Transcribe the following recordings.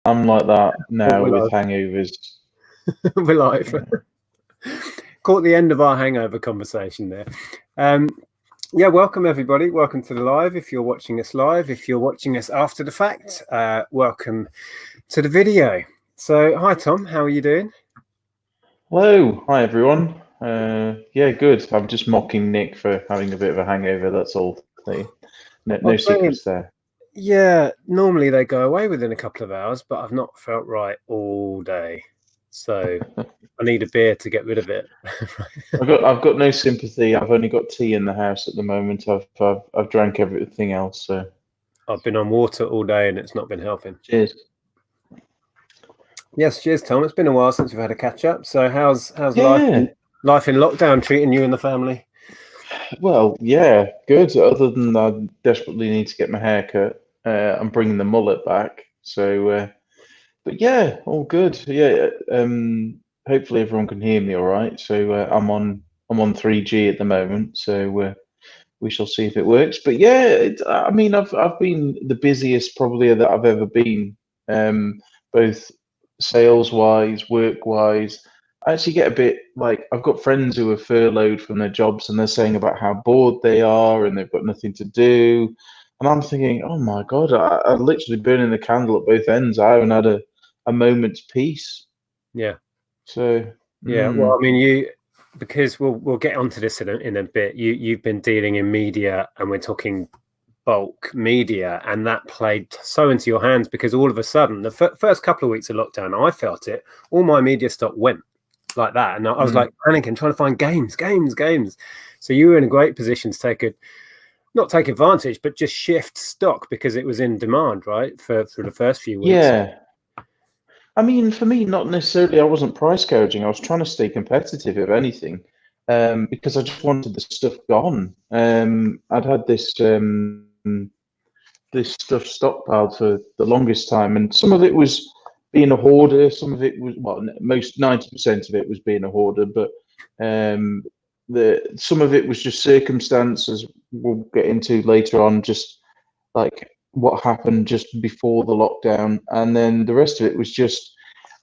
I'm like that now We're with hangovers. we're live. Caught the end of our hangover conversation there. Yeah, welcome everybody. Welcome to the live. If you're watching us live, if you're watching us after the fact, welcome to the video. So, hi Tom, how are you doing? Hello, hi everyone. Yeah, good. I'm just mocking Nick for having a bit of a hangover. That's all. No secrets there. Yeah, normally they go away within a couple of hours, but I've not felt right all day, so I need a beer to get rid of it. I've got no sympathy. I've only got tea in the house at the moment. I've drank everything else. So I've been on water all day and it's not been helping. cheers. Yes, cheers, Tom. It's been a while since we've had a catch up. So how's Yeah. life in lockdown treating you and the family? Well, yeah, good. Other than I desperately need to get my hair cut. I'm bringing the mullet back. So, but yeah, all good. Yeah. Hopefully everyone can hear me all right. So I'm on 3G at the moment. So we shall see if it works. But yeah, I mean, I've been the busiest probably that I've ever been, both sales wise, work wise. I actually get a bit like I've got friends who are furloughed from their jobs and they're saying about how bored they are and they've got nothing to do. And I'm thinking, oh my God, I literally burning the candle at both ends. I haven't had a moment's peace. Yeah. So Yeah. Well, I mean, because we'll get onto this in a bit. You've been dealing in media, and we're talking bulk media, and that played so into your hands because all of a sudden, the first couple of weeks of lockdown, I felt it. All my media stock went like that, and I was like panicking, trying to find games. So you were in a great position to not take advantage, but just shift stock because it was in demand, right? For the first few weeks. yeah. I mean, for me, not necessarily. I wasn't price gouging. I was trying to stay competitive, if anything, because I just wanted the stuff gone. I'd had this stuff stockpiled for the longest time, and some of it was being a hoarder. Some of it was most 90% of it was being a hoarder, but some of it was just circumstances. We'll get into later on, just like what happened just before the lockdown, and then the rest of it was just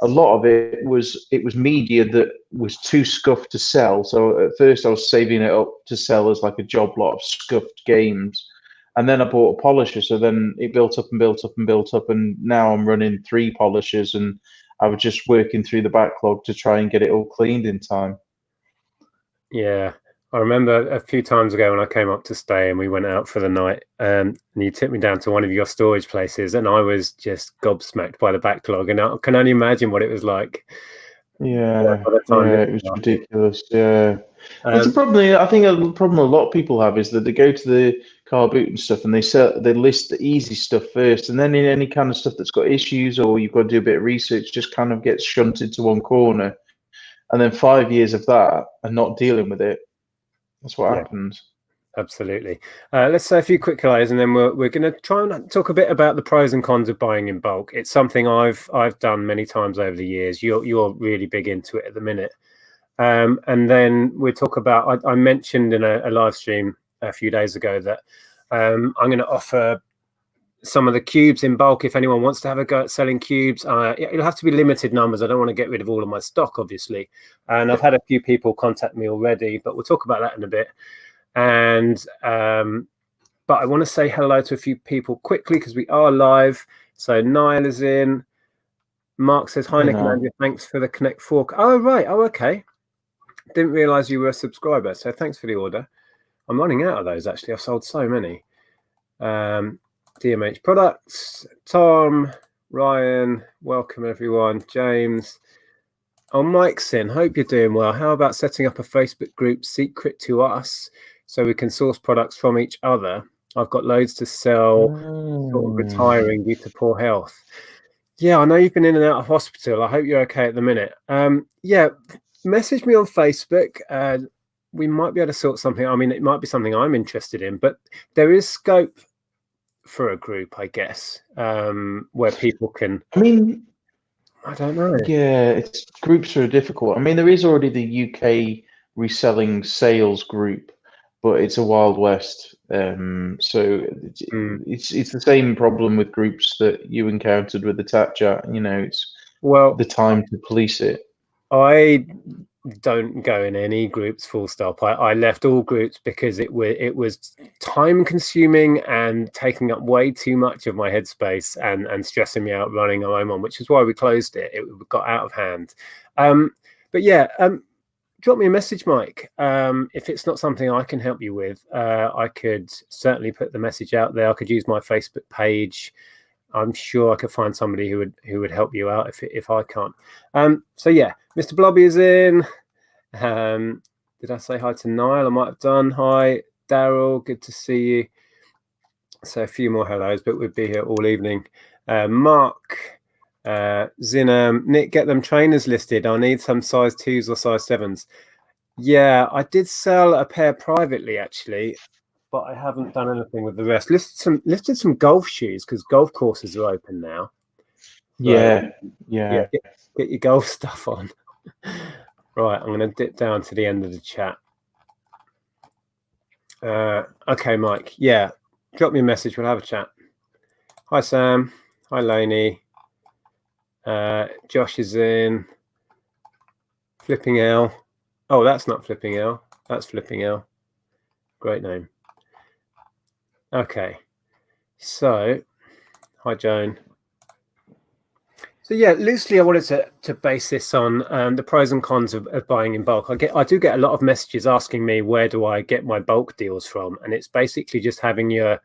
a lot of it was media that was too scuffed to sell. So at first I was saving it up to sell as like a job lot of scuffed games, and then I bought a polisher. So then it built up and built up and built up, and now I'm running 3 polishers, and I was just working through the backlog to try and get it all cleaned in time. Yeah. I remember a few times ago when I came up to stay and we went out for the night, and you took me down to one of your storage places, and I was just gobsmacked by the backlog, and I can only imagine what it was like. Yeah, it was ridiculous. Yeah, it's a Um, problem. I think a problem a lot of people have is that they go to the car boot and stuff, and they list the easy stuff first, and then in any kind of stuff that's got issues or you've got to do a bit of research, just kind of gets shunted to one corner, and then 5 years of that and not dealing with it. That's what happens. Absolutely. Let's say a few quick highlights, and then we're going to try and talk a bit about the pros and cons of buying in bulk. It's something I've done many times over the years. You're really big into it at the minute, and then we talk about. I mentioned in a live stream a few days ago that I'm going to offer some of the cubes in bulk if anyone wants to have a go at selling cubes. It'll have to be limited numbers. I don't want to get rid of all of my stock, obviously, and I've had a few people contact me already, but we'll talk about that in a bit. And but I want to say hello to a few people quickly because we are live. So Niall is in. Mark says hi, Nick and Andrea. Thanks for the Connect 4. Oh right. Oh okay. Didn't realize you were a subscriber. So thanks for the order. I'm running out of those actually. I've sold so many. DMH products. Tom, Ryan, welcome everyone. James. Oh, Mike's in. Hope you're doing well. How about setting up a Facebook group secret to us so we can source products from each other? I've got loads to sell, sort of retiring due to poor health. Yeah, I know you've been in and out of hospital. I hope you're okay at the minute. Yeah, message me on Facebook. We might be able to sort something. I mean, it might be something I'm interested in, but there is scope for a group, I guess, where people can. I mean, I don't know. Yeah, groups are difficult. I mean, there is already the UK reselling sales group, but it's a wild west. So it's the same problem with groups that you encountered with the tap chat. It's Well, the time to police it. I don't go in any groups, full stop. I left all groups because it was time consuming and taking up way too much of my headspace and stressing me out running a home on, which is why we closed it. It got out of hand. But yeah, drop me a message, Mike. If it's not something I can help you with, I could certainly put the message out there. I could use my Facebook page. I'm sure I could find somebody who would help you out if I can't. So yeah, Mr. Blobby is in. Did I say hi to Niall? I might have done. Hi, Daryl. Good to see you. So a few more hellos, but we'll be here all evening. Mark, Zinam, Nick, get them trainers listed. I need some size 2s or size 7s. Yeah, I did sell a pair privately actually, but I haven't done anything with the rest. Listed some golf shoes because golf courses are open now. So, yeah. get your golf stuff on. Right, I'm going to dip down to the end of the chat. Okay, Mike. Yeah, drop me a message. We'll have a chat. Hi, Sam. Hi, Lainey. Josh is in. Flipping L. Oh, that's not Flipping L. That's Flipping L. Great name. Okay. So, hi, Joan. So yeah, loosely, I wanted to base this on the pros and cons of buying in bulk. I do get a lot of messages asking me where do I get my bulk deals from, and it's basically just having your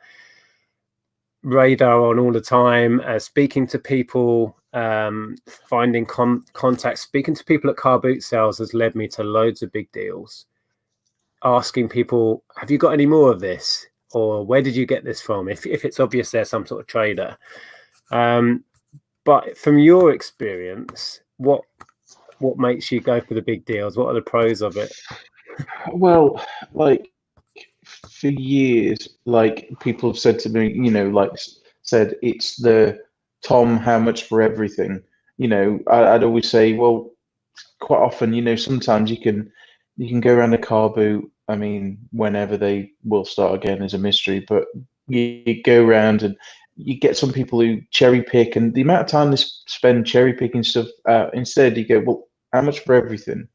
radar on all the time, speaking to people, finding contacts, speaking to people at car boot sales has led me to loads of big deals. Asking people, have you got any more of this, or where did you get this from? If it's obvious they're some sort of trader. But from your experience, what makes you go for the big deals? What are the pros of it? Well, like for years, like people have said to me, said it's the Tom, how much for everything? I'd always say, well, quite often, sometimes you can go around a car boot. I mean, whenever they will start again is a mystery, but you go around and you get some people who cherry pick, and the amount of time they spend cherry picking stuff instead you go, well, how much for everything?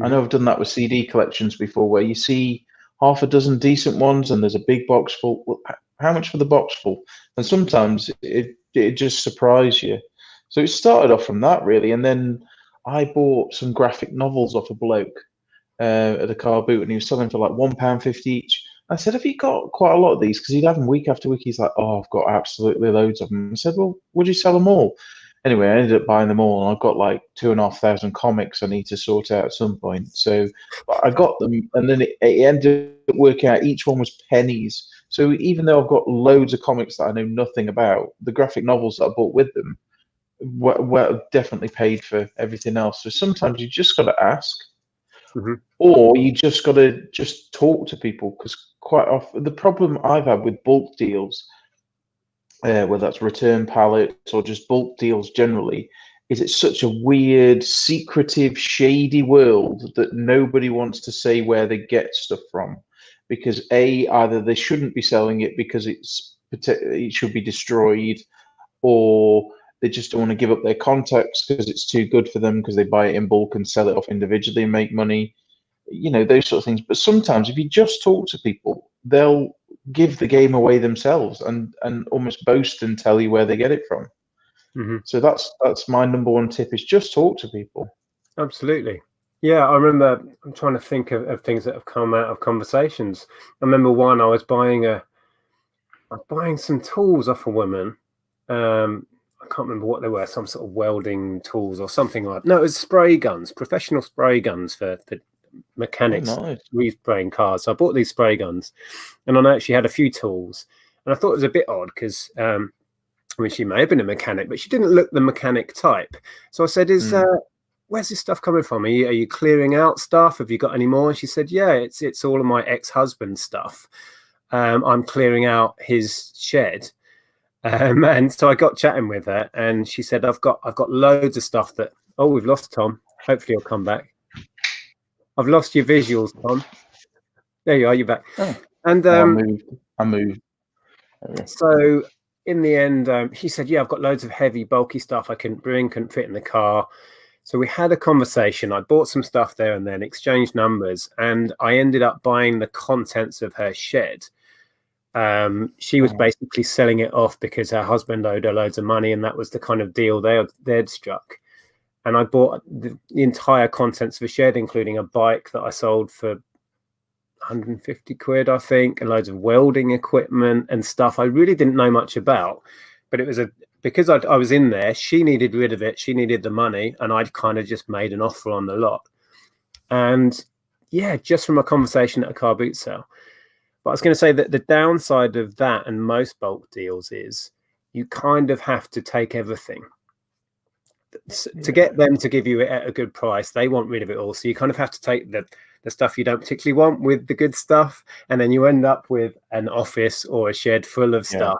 I know I've done that with CD collections before, where you see half a dozen decent ones and there's a big box full. Well, how much for the box full? And sometimes it just surprises you. So it started off from that really, and then I bought some graphic novels off a bloke at a car boot, and he was selling for like £1.50 each. I said, "Have you got quite a lot of these?" Because he'd have them week after week. He's like, "Oh, I've got absolutely loads of them." I said, "Well, would you sell them all?" Anyway, I ended up buying them all, and I've got like 2,500 comics I need to sort out at some point. So I got them, and then it ended up working out. Each one was pennies. So even though I've got loads of comics that I know nothing about, the graphic novels that I bought with them were definitely paid for everything else. So sometimes you just got to ask. Or you just got to just talk to people, because quite often the problem I've had with bulk deals, whether that's return pallets or just bulk deals generally, is it's such a weird, secretive, shady world that nobody wants to say where they get stuff from, because either they shouldn't be selling it because it should be destroyed, or they just don't want to give up their contacts because it's too good for them, because they buy it in bulk and sell it off individually and make money. Those sort of things. But sometimes if you just talk to people, they'll give the game away themselves and almost boast and tell you where they get it from. So that's my number one tip, is just talk to people. Absolutely. Yeah, I remember, I'm trying to think of things that have come out of conversations. I remember one, I was buying some tools off a woman. I can't remember what they were, some sort of welding tools or something like that. No, it was spray guns, professional spray guns for mechanics respraying cars. So I bought these spray guns, and I actually had a few tools, and I thought it was a bit odd because I mean, she may have been a mechanic, but she didn't look the mechanic type. So I said, where's this stuff coming from? Are you clearing out stuff? Have you got any more? And she said, yeah, it's all of my ex-husband's stuff. I'm clearing out his shed. And so I got chatting with her, and she said, I've got loads of stuff that, oh, we've lost Tom. Hopefully he'll come back. I've lost your visuals, Tom. There you are. You're back. Oh, And I moved. so in the end, she said, "Yeah, I've got loads of heavy, bulky stuff I couldn't bring, couldn't fit in the car." So we had a conversation. I bought some stuff there and then exchanged numbers, and I ended up buying the contents of her shed. She was basically selling it off because her husband owed her loads of money, and that was the kind of deal they'd struck. And I bought the entire contents of a shed, including a bike that I sold for 150 quid, I think, and loads of welding equipment and stuff I really didn't know much about. But it was because I was in there, she needed rid of it, she needed the money, and I'd kind of just made an offer on the lot. And yeah, just from a conversation at a car boot sale. But I was going to say that the downside of that and most bulk deals is you kind of have to take everything. To get them to give you it at a good price, they want rid of it all. So you kind of have to take the stuff you don't particularly want with the good stuff, and then you end up with an office or a shed full of stuff.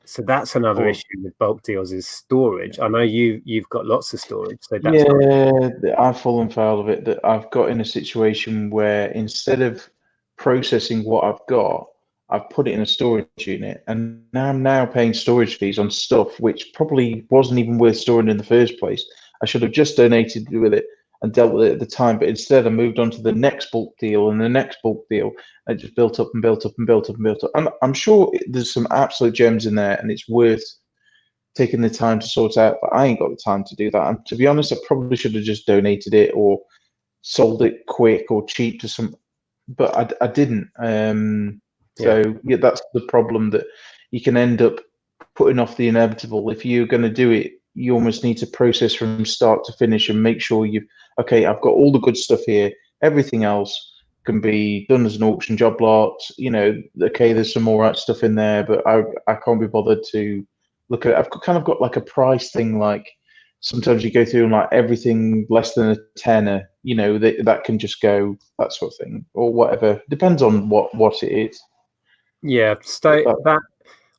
So that's another issue with bulk deals is storage. I know you've got lots of storage. So that's I've fallen foul of it. That I've got in a situation where instead of processing what I've got, I've put it in a storage unit, and now I'm paying storage fees on stuff which probably wasn't even worth storing in the first place. I should have just donated with it and dealt with it at the time, but instead I moved on to the next bulk deal and the next bulk deal. And it just built up and built up and built up and built up. I'm sure there's some absolute gems in there, and it's worth taking the time to sort out, but I ain't got the time to do that. And to be honest, I probably should have just donated it or sold it quick or cheap to some, but I didn't. So yeah, that's the problem, that you can end up putting off the inevitable. If you're going to do it, you almost need to process from start to finish and make sure okay, I've got all the good stuff here. Everything else can be done as an auction job lot. Okay, there's some all right stuff in there, but I can't be bothered to look at it. I've kind of got like a price thing. Like sometimes you go through and like everything less than a tenner, that can just go, that sort of thing, or whatever. Depends on what it is. Yeah,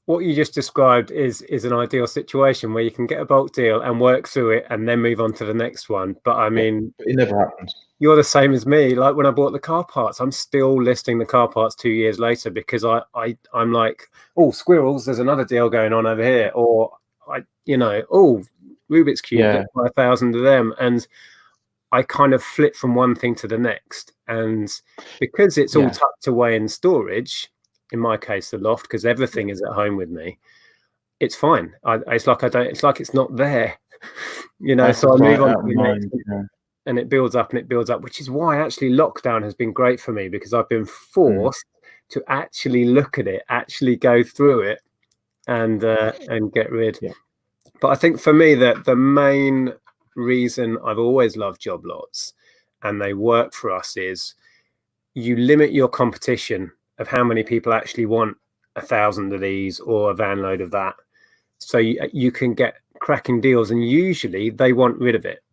what you just described is an ideal situation where you can get a bulk deal and work through it and then move on to the next one. But I mean, it never happens. You're the same as me. Like when I bought the car parts, I'm still listing the car parts 2 years later because I'm like, oh, squirrels, there's another deal going on over here, or Rubik's Cube, let's buy 1,000 of them, and I kind of flip from one thing to the next. And because it's all tucked away in storage, in my case, the loft, because everything is at home with me, it's fine. It's like it's not there, So I move on to the next, and it builds up and it builds up, which is why actually lockdown has been great for me, because I've been forced to actually look at it, actually go through it, and get rid. But I think for me that the main reason I've always loved job lots and they work for us is you limit your competition of how many people actually want 1,000 of these or a van load of that. So you can get cracking deals, and usually they want rid of it.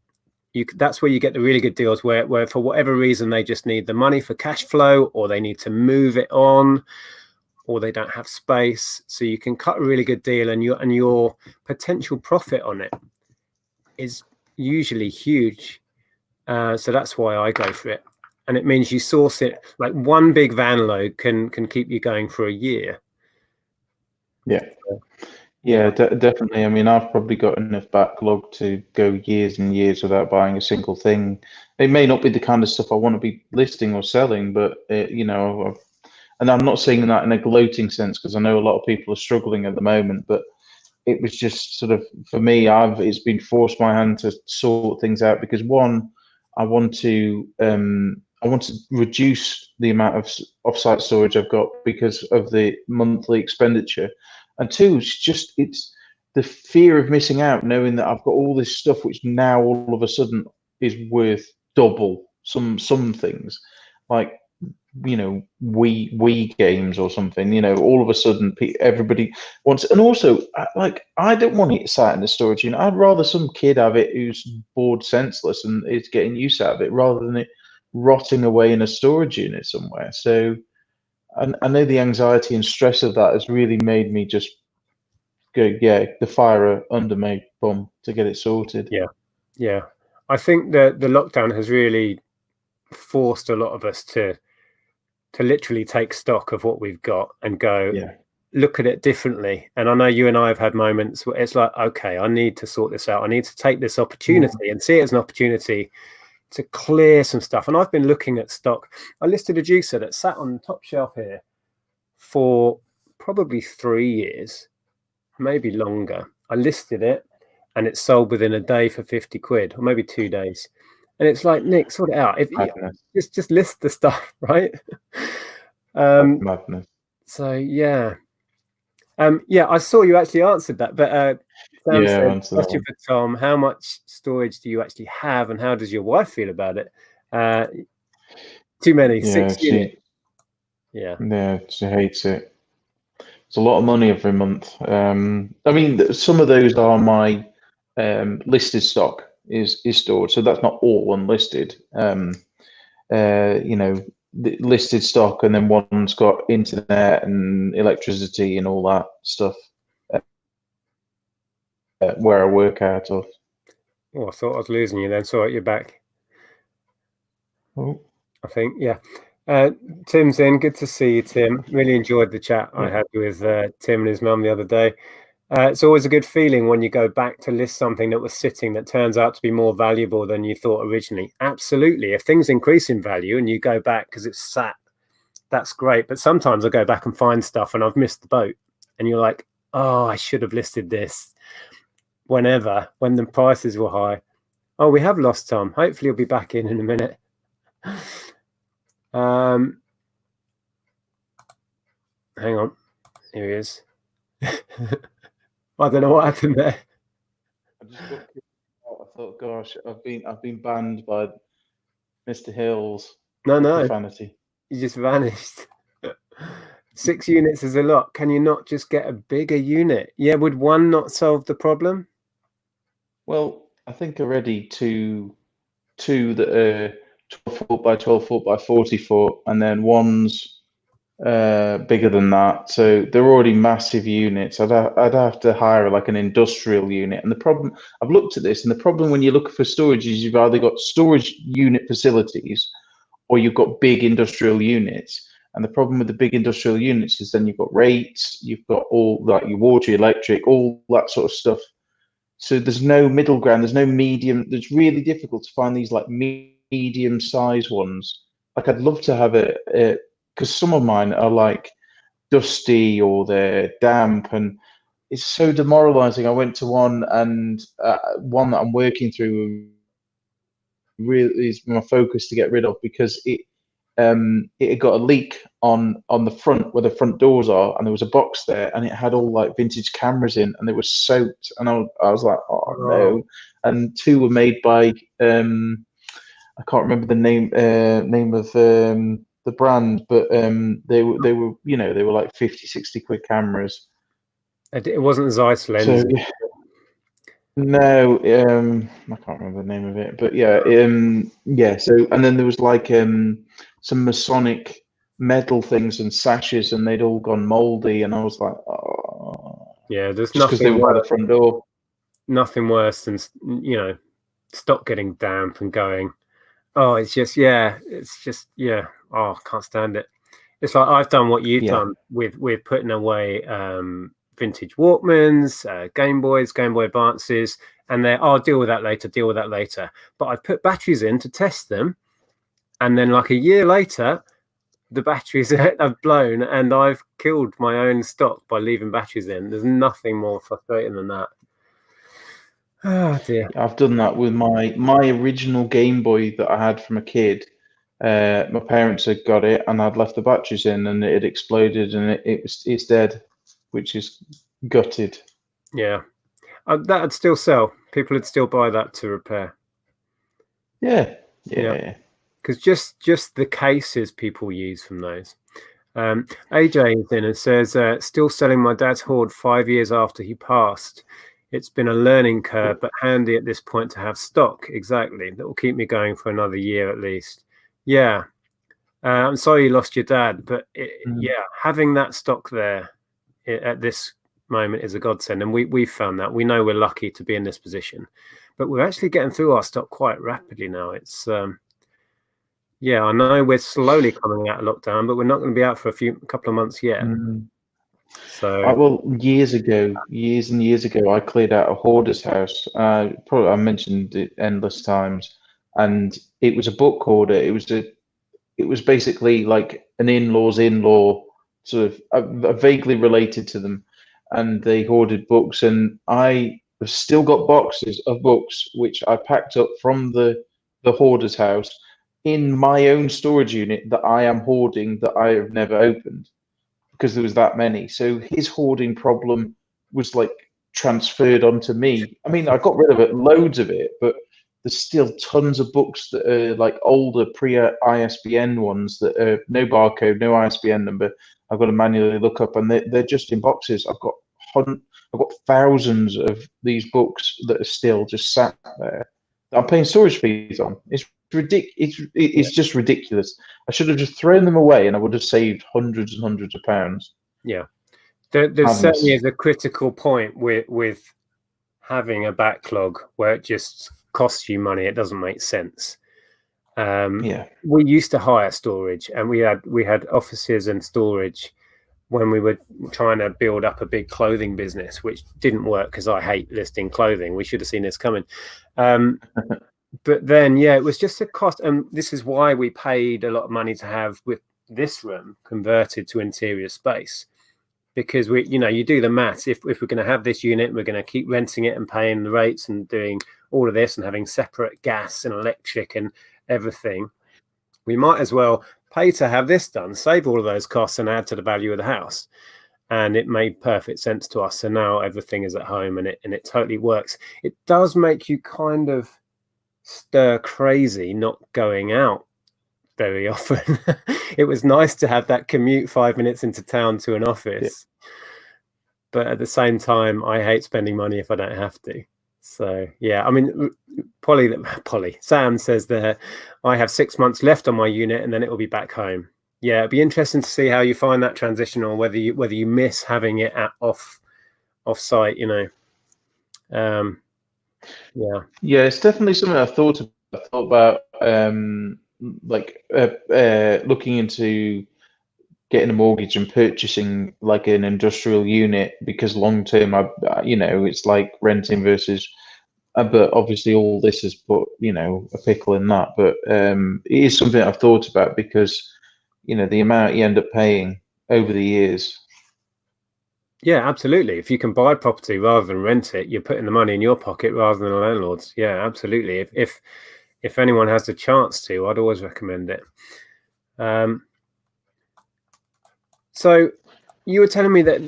That's where you get the really good deals where for whatever reason they just need the money for cash flow, or they need to move it on, or they don't have space. So you can cut a really good deal, and your potential profit on it is usually huge. So that's why I go for it. And it means you source it, like one big van load can keep you going for a year. Definitely. I mean, I've probably got enough backlog to go years and years without buying a single thing. It may not be the kind of stuff I want to be listing or selling, but and I'm not saying that in a gloating sense, because I know a lot of people are struggling at the moment, but it was just sort of, for me, it's been forced my hand to sort things out, because one, I want to reduce the amount of offsite storage I've got because of the monthly expenditure, and two, it's the fear of missing out, knowing that I've got all this stuff which now all of a sudden is worth double some things, like Wii games or something. All of a sudden everybody wants, and also I don't want it sat in the storage unit. I'd rather some kid have it who's bored senseless and is getting use out of it, rather than it rotting away in a storage unit somewhere. So I know the anxiety and stress of that has really made me just go, the fire under my bum to get it sorted. I think that the lockdown has really forced a lot of us to to literally take stock of what we've got and go Yeah. look at it differently. And I know you and I have had moments where it's like, okay, I need to sort this out. I need to take this opportunity and see it as an opportunity to clear some stuff. And I've been looking at stock. I listed a juicer that sat on the top shelf here for probably 3 years, maybe longer. I listed it and it sold within a day for 50 quid, or maybe 2 days. And it's like, Nick, sort it out. If just list the stuff, right? That's madness. So yeah. Yeah, I saw you actually answered that, but Sam said, question for Tom, how much storage do you actually have and how does your wife feel about it? Too many, Yeah, 6 units. Yeah, she hates it. It's a lot of money every month. I mean, some of those are my listed stock is stored, so that's not all unlisted. You know, the listed stock, and then one's got internet and electricity and all that stuff where I work out of. Oh, I thought I was losing you then. Sorry, you're back. Oh. I think, yeah. Tim's in. Good to see you, Tim. Really enjoyed the chat I had with Tim and his mum the other day. It's always a good feeling when you go back to list something that was sitting that turns out to be more valuable than you thought originally. Absolutely. If things increase in value and you go back because it's sat, that's great. But sometimes I go back and find stuff and I've missed the boat. And you're like, oh, I should have listed this when the prices were high. Oh, we have lost Tom. Hopefully he'll be back in a minute. Hang on. Here he is. I don't know what happened there. I just got I thought, gosh, I've been banned by Mr. Hills. No. Profanity. You just vanished. 6 units is a lot. Can you not just get a bigger unit? Yeah, would one not solve the problem? Well, I think already two that are 12 foot by 12 foot by 40 foot, and then one's bigger than that. So they're already massive units. I'd have to hire like an industrial unit. And the problem, I've looked at this, and the problem when you look for storage is you've either got storage unit facilities or you've got big industrial units. And the problem with the big industrial units is then you've got rates, you've got all like your water, electric, all that sort of stuff. So there's no middle ground, there's no medium. It's really difficult to find these like medium size ones. Like I'd love to have it, because some of mine are like dusty or they're damp, and it's so demoralizing. I went to one, and one that I'm working through really is my focus to get rid of, because it had got a leak on the front where the front doors are, and there was a box there, and it had all like vintage cameras in, and they were soaked, and I was like, oh no. And two were made by I can't remember the name of the brand, but they were you know, they were like 50-60 quid cameras. It wasn't Zeiss lens. So, no, I can't remember the name of it, but yeah, yeah. So, and then there was like some Masonic metal things and sashes, and they'd all gone mouldy, and I was like, oh, yeah, there's just because they were by the front door. Nothing worse than, you know, stock getting damp and going, oh, it's just, yeah, oh, I can't stand it. It's like I've done what you've done with putting away vintage Walkmans, Game Boy Advances, and I'll deal with that later. But I put batteries in to test them, and then like a year later, the batteries have blown, and I've killed my own stock by leaving batteries in. There's nothing more frustrating than that. Oh dear. I've done that with my original Game Boy that I had from a kid. My parents had got it, and I'd left the batteries in, and it had exploded, and it's dead, which is gutted. Yeah, that'd still sell. People would still buy that to repair. Yeah. Because just the cases people use from those. AJ is in and says, still selling my dad's hoard 5 years after he passed. It's been a learning curve, but handy at this point to have stock. Exactly. That will keep me going for another year at least. Yeah. I'm sorry you lost your dad, but yeah, having that stock there at this moment is a godsend. And we've found that. We know we're lucky to be in this position, but we're actually getting through our stock quite rapidly now. It's Yeah, I know we're slowly coming out of lockdown, but we're not going to be out for a couple of months yet. Mm. So Well, years ago, years and years ago, I cleared out a hoarder's house. Probably I mentioned it endless times, and it was a book hoarder. It was basically like an in-law's in-law, sort of vaguely related to them, and they hoarded books. And I have still got boxes of books which I packed up from the hoarder's house in my own storage unit that I am hoarding that I have never opened because there was that many. So his hoarding problem was like transferred onto me. I mean, I got rid of it, loads of it, but there's still tons of books that are like older pre-ISBN ones that are no barcode, no ISBN number. I've got to manually look up, and they're just in boxes. I've got thousands of these books that are still just sat there that I'm paying storage fees on. yeah, It's just ridiculous. I should have just thrown them away, and I would have saved hundreds and hundreds of pounds. yeah. There certainly Madness. is a critical point with having a backlog where it just costs you money. It doesn't make sense. Yeah. We used to hire storage, and we had offices and storage when we were trying to build up a big clothing business, which didn't work because I hate listing clothing. We should have seen this coming. But then, yeah, it was just a cost. And this is why we paid a lot of money to have with this room converted to interior space. Because you do the maths. If we're going to have this unit, we're going to keep renting it and paying the rates and doing all of this and having separate gas and electric and everything, we might as well pay to have this done, save all of those costs and add to the value of the house. And it made perfect sense to us. So now everything is at home and it totally works. It does make you kind of stir crazy not going out very often. It was nice to have that commute 5 minutes into town to an office. Yeah. But at the same time, I hate spending money if I don't have to. So, yeah, I mean, Sam says that I have 6 months left on my unit and then it will be back home. Yeah, it'd be interesting to see how you find that transition, or whether you miss having it at off site, Yeah. Yeah, it's definitely something I thought about looking into getting a mortgage and purchasing like an industrial unit, because long term, it's like renting versus. But obviously, all this has put a pickle in that. But it is something I've thought about, because the amount you end up paying over the years. Yeah, absolutely. If you can buy property rather than rent it, you're putting the money in your pocket rather than the landlord's. Yeah, absolutely. If anyone has the chance to, I'd always recommend it. So you were telling me that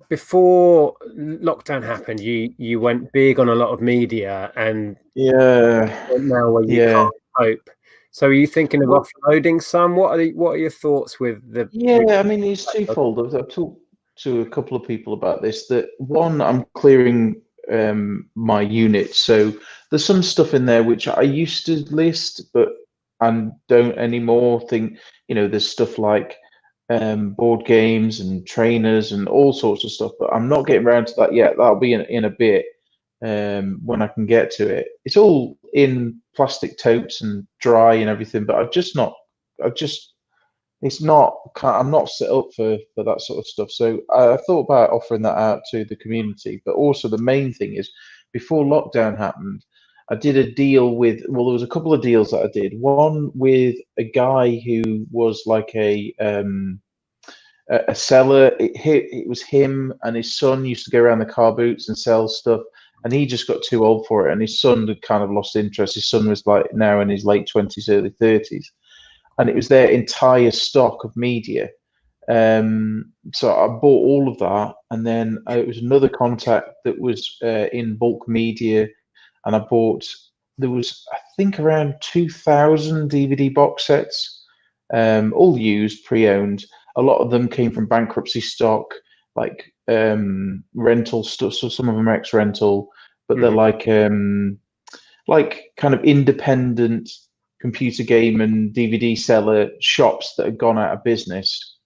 before lockdown happened, you went big on a lot of media, and now where you can't cope. So are you thinking of offloading some? What are your thoughts with the? Yeah, I mean, it's twofold. I've talked to a couple of people about this. That one, I'm clearing my units, so there's some stuff in there which I used to list, but I don't anymore. There's stuff like board games and trainers and all sorts of stuff, but I'm not getting around to that yet. That'll be in a bit when I can get to it. It's all in plastic totes and dry and everything, but I'm not set up for that sort of stuff. So I thought about offering that out to the community. But also the main thing is, before lockdown happened, I did a deal with, there was a couple of deals that I did. One with a guy who was like a seller. It was him and his son used to go around the car boots and sell stuff, and he just got too old for it, and his son had kind of lost interest. His son was like now in his late 20s, early 30s, and it was their entire stock of media. So I bought all of that, and then it was another contact that was in bulk media, and there was, I think, around 2,000 DVD box sets, all used, pre-owned. A lot of them came from bankruptcy stock, like rental stuff. So some of them are ex-rental, but they're like kind of independent computer game and DVD seller shops that had gone out of business.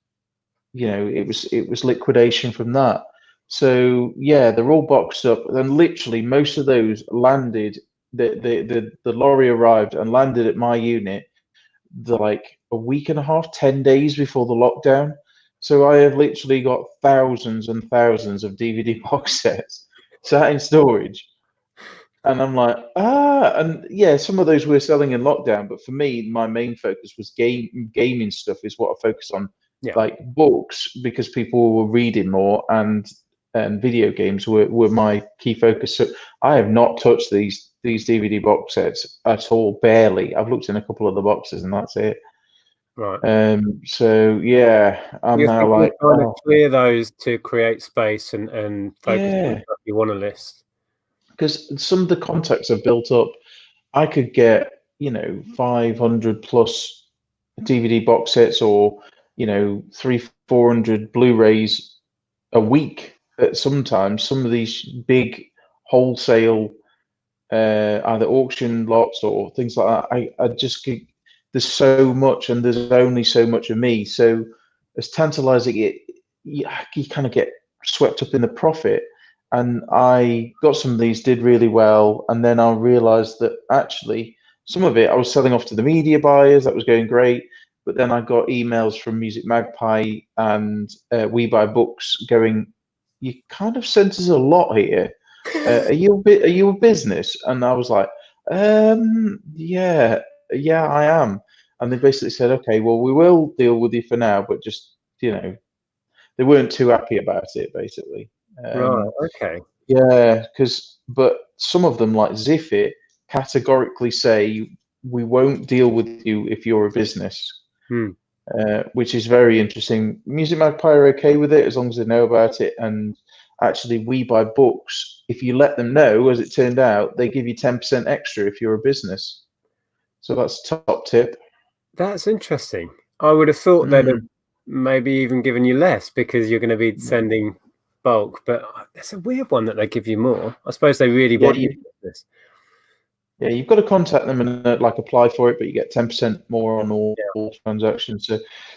It was liquidation from that. So yeah, they're all boxed up. And literally most of those landed. The lorry arrived and landed at my unit like a week and a half, 10 days before the lockdown. So I have literally got thousands and thousands of DVD box sets sat in storage. And I'm like, and yeah, some of those we're selling in lockdown, but for me, my main focus was gaming stuff is what I focus on, Yeah. like books because people were reading more, and video games were my key focus. So I have not touched these DVD box sets at all, barely. I've looked in a couple of the boxes and that's it. Right. So yeah, I'm You're now thinking of like, trying to oh clear those to create space and focus on the yeah, stuff you want to list. because some of the contacts I've built up, I could get 500 plus DVD box sets, or three 400 Blu-rays a week. Sometimes some of these big wholesale either auction lots or things like that. I just there's so much, and there's only so much of me. So as tantalizing you kind of get swept up in the profit. And I got some of these, did really well, and then I realized that actually some of it I was selling off to the media buyers. That was going great. But then I got emails from Music Magpie and We Buy Books going, you kind of sense there's a lot here. Are you a business? And I was like, yeah, yeah, I am. And they basically said, okay, well, we will deal with you for now, but just they weren't too happy about it, basically. Right. Okay. Yeah, but some of them, like Ziffit, categorically say we won't deal with you if you're a business. Hmm. Which is very interesting. Music Magpie are okay with it as long as they know about it. And actually, We Buy Books, if you let them know, as it turned out, they give you 10% extra if you're a business. So that's top tip. That's interesting. I would have thought they'd have Mm. maybe even given you less because you're going to be sending bulk, but that's a weird one that they give you more. I suppose they really Yeah, want you to do this. yeah, you've got to contact them and like apply for it, but you get 10% more on all transactions.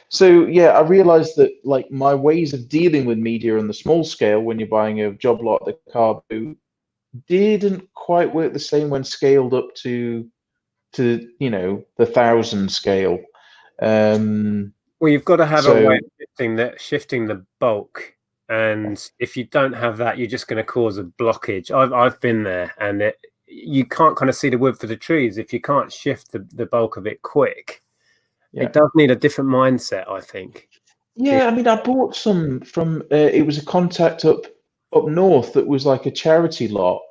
So yeah, I realized that like my ways of dealing with media on the small scale when you're buying a job lot at the car boot didn't quite work the same when scaled up to the thousand scale. Well, you've got to have a way So of shifting the bulk, and if you don't have that, you're just going to cause a blockage. I've been there, and you can't kind of see the wood for the trees if you can't shift the bulk of it quick. yeah, It does need a different mindset, I think. yeah. I mean, I bought some from. It was a contact up north that was like a charity lot,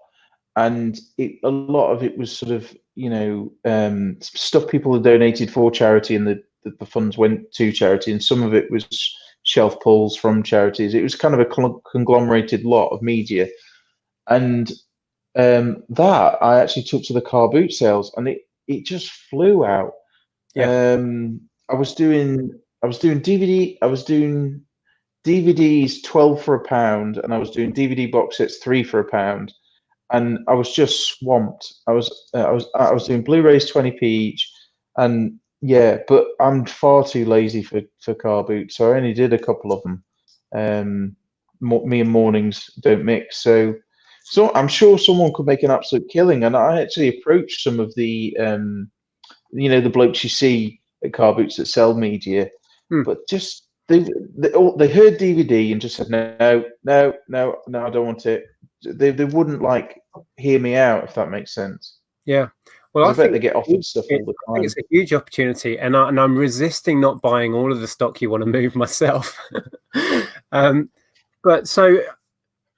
and a lot of it was sort of stuff people had donated for charity, and the funds went to charity, and some of it was shelf pulls from charities. It was kind of a conglomerated lot of media, and that I actually took to the car boot sales, and it just flew out. Yeah, I was doing DVD. I was doing DVDs 12 for a pound, and I was doing DVD box sets 3 for a pound, and I was just swamped. I was doing Blu-rays 20p each, and yeah, but I'm far too lazy for car boots, so I only did a couple of them. Me and mornings don't mix, so I'm sure someone could make an absolute killing. And I actually approached some of the blokes you see at car boots that sell media, hmm. but just they heard DVD and just said no, no, no, no, I don't want it. They wouldn't like hear me out, if that makes sense. Yeah. Well, I Because I bet think they get offered stuff all the I think time. it's a huge opportunity, and I'm resisting not buying all of the stock you want to move myself. But so,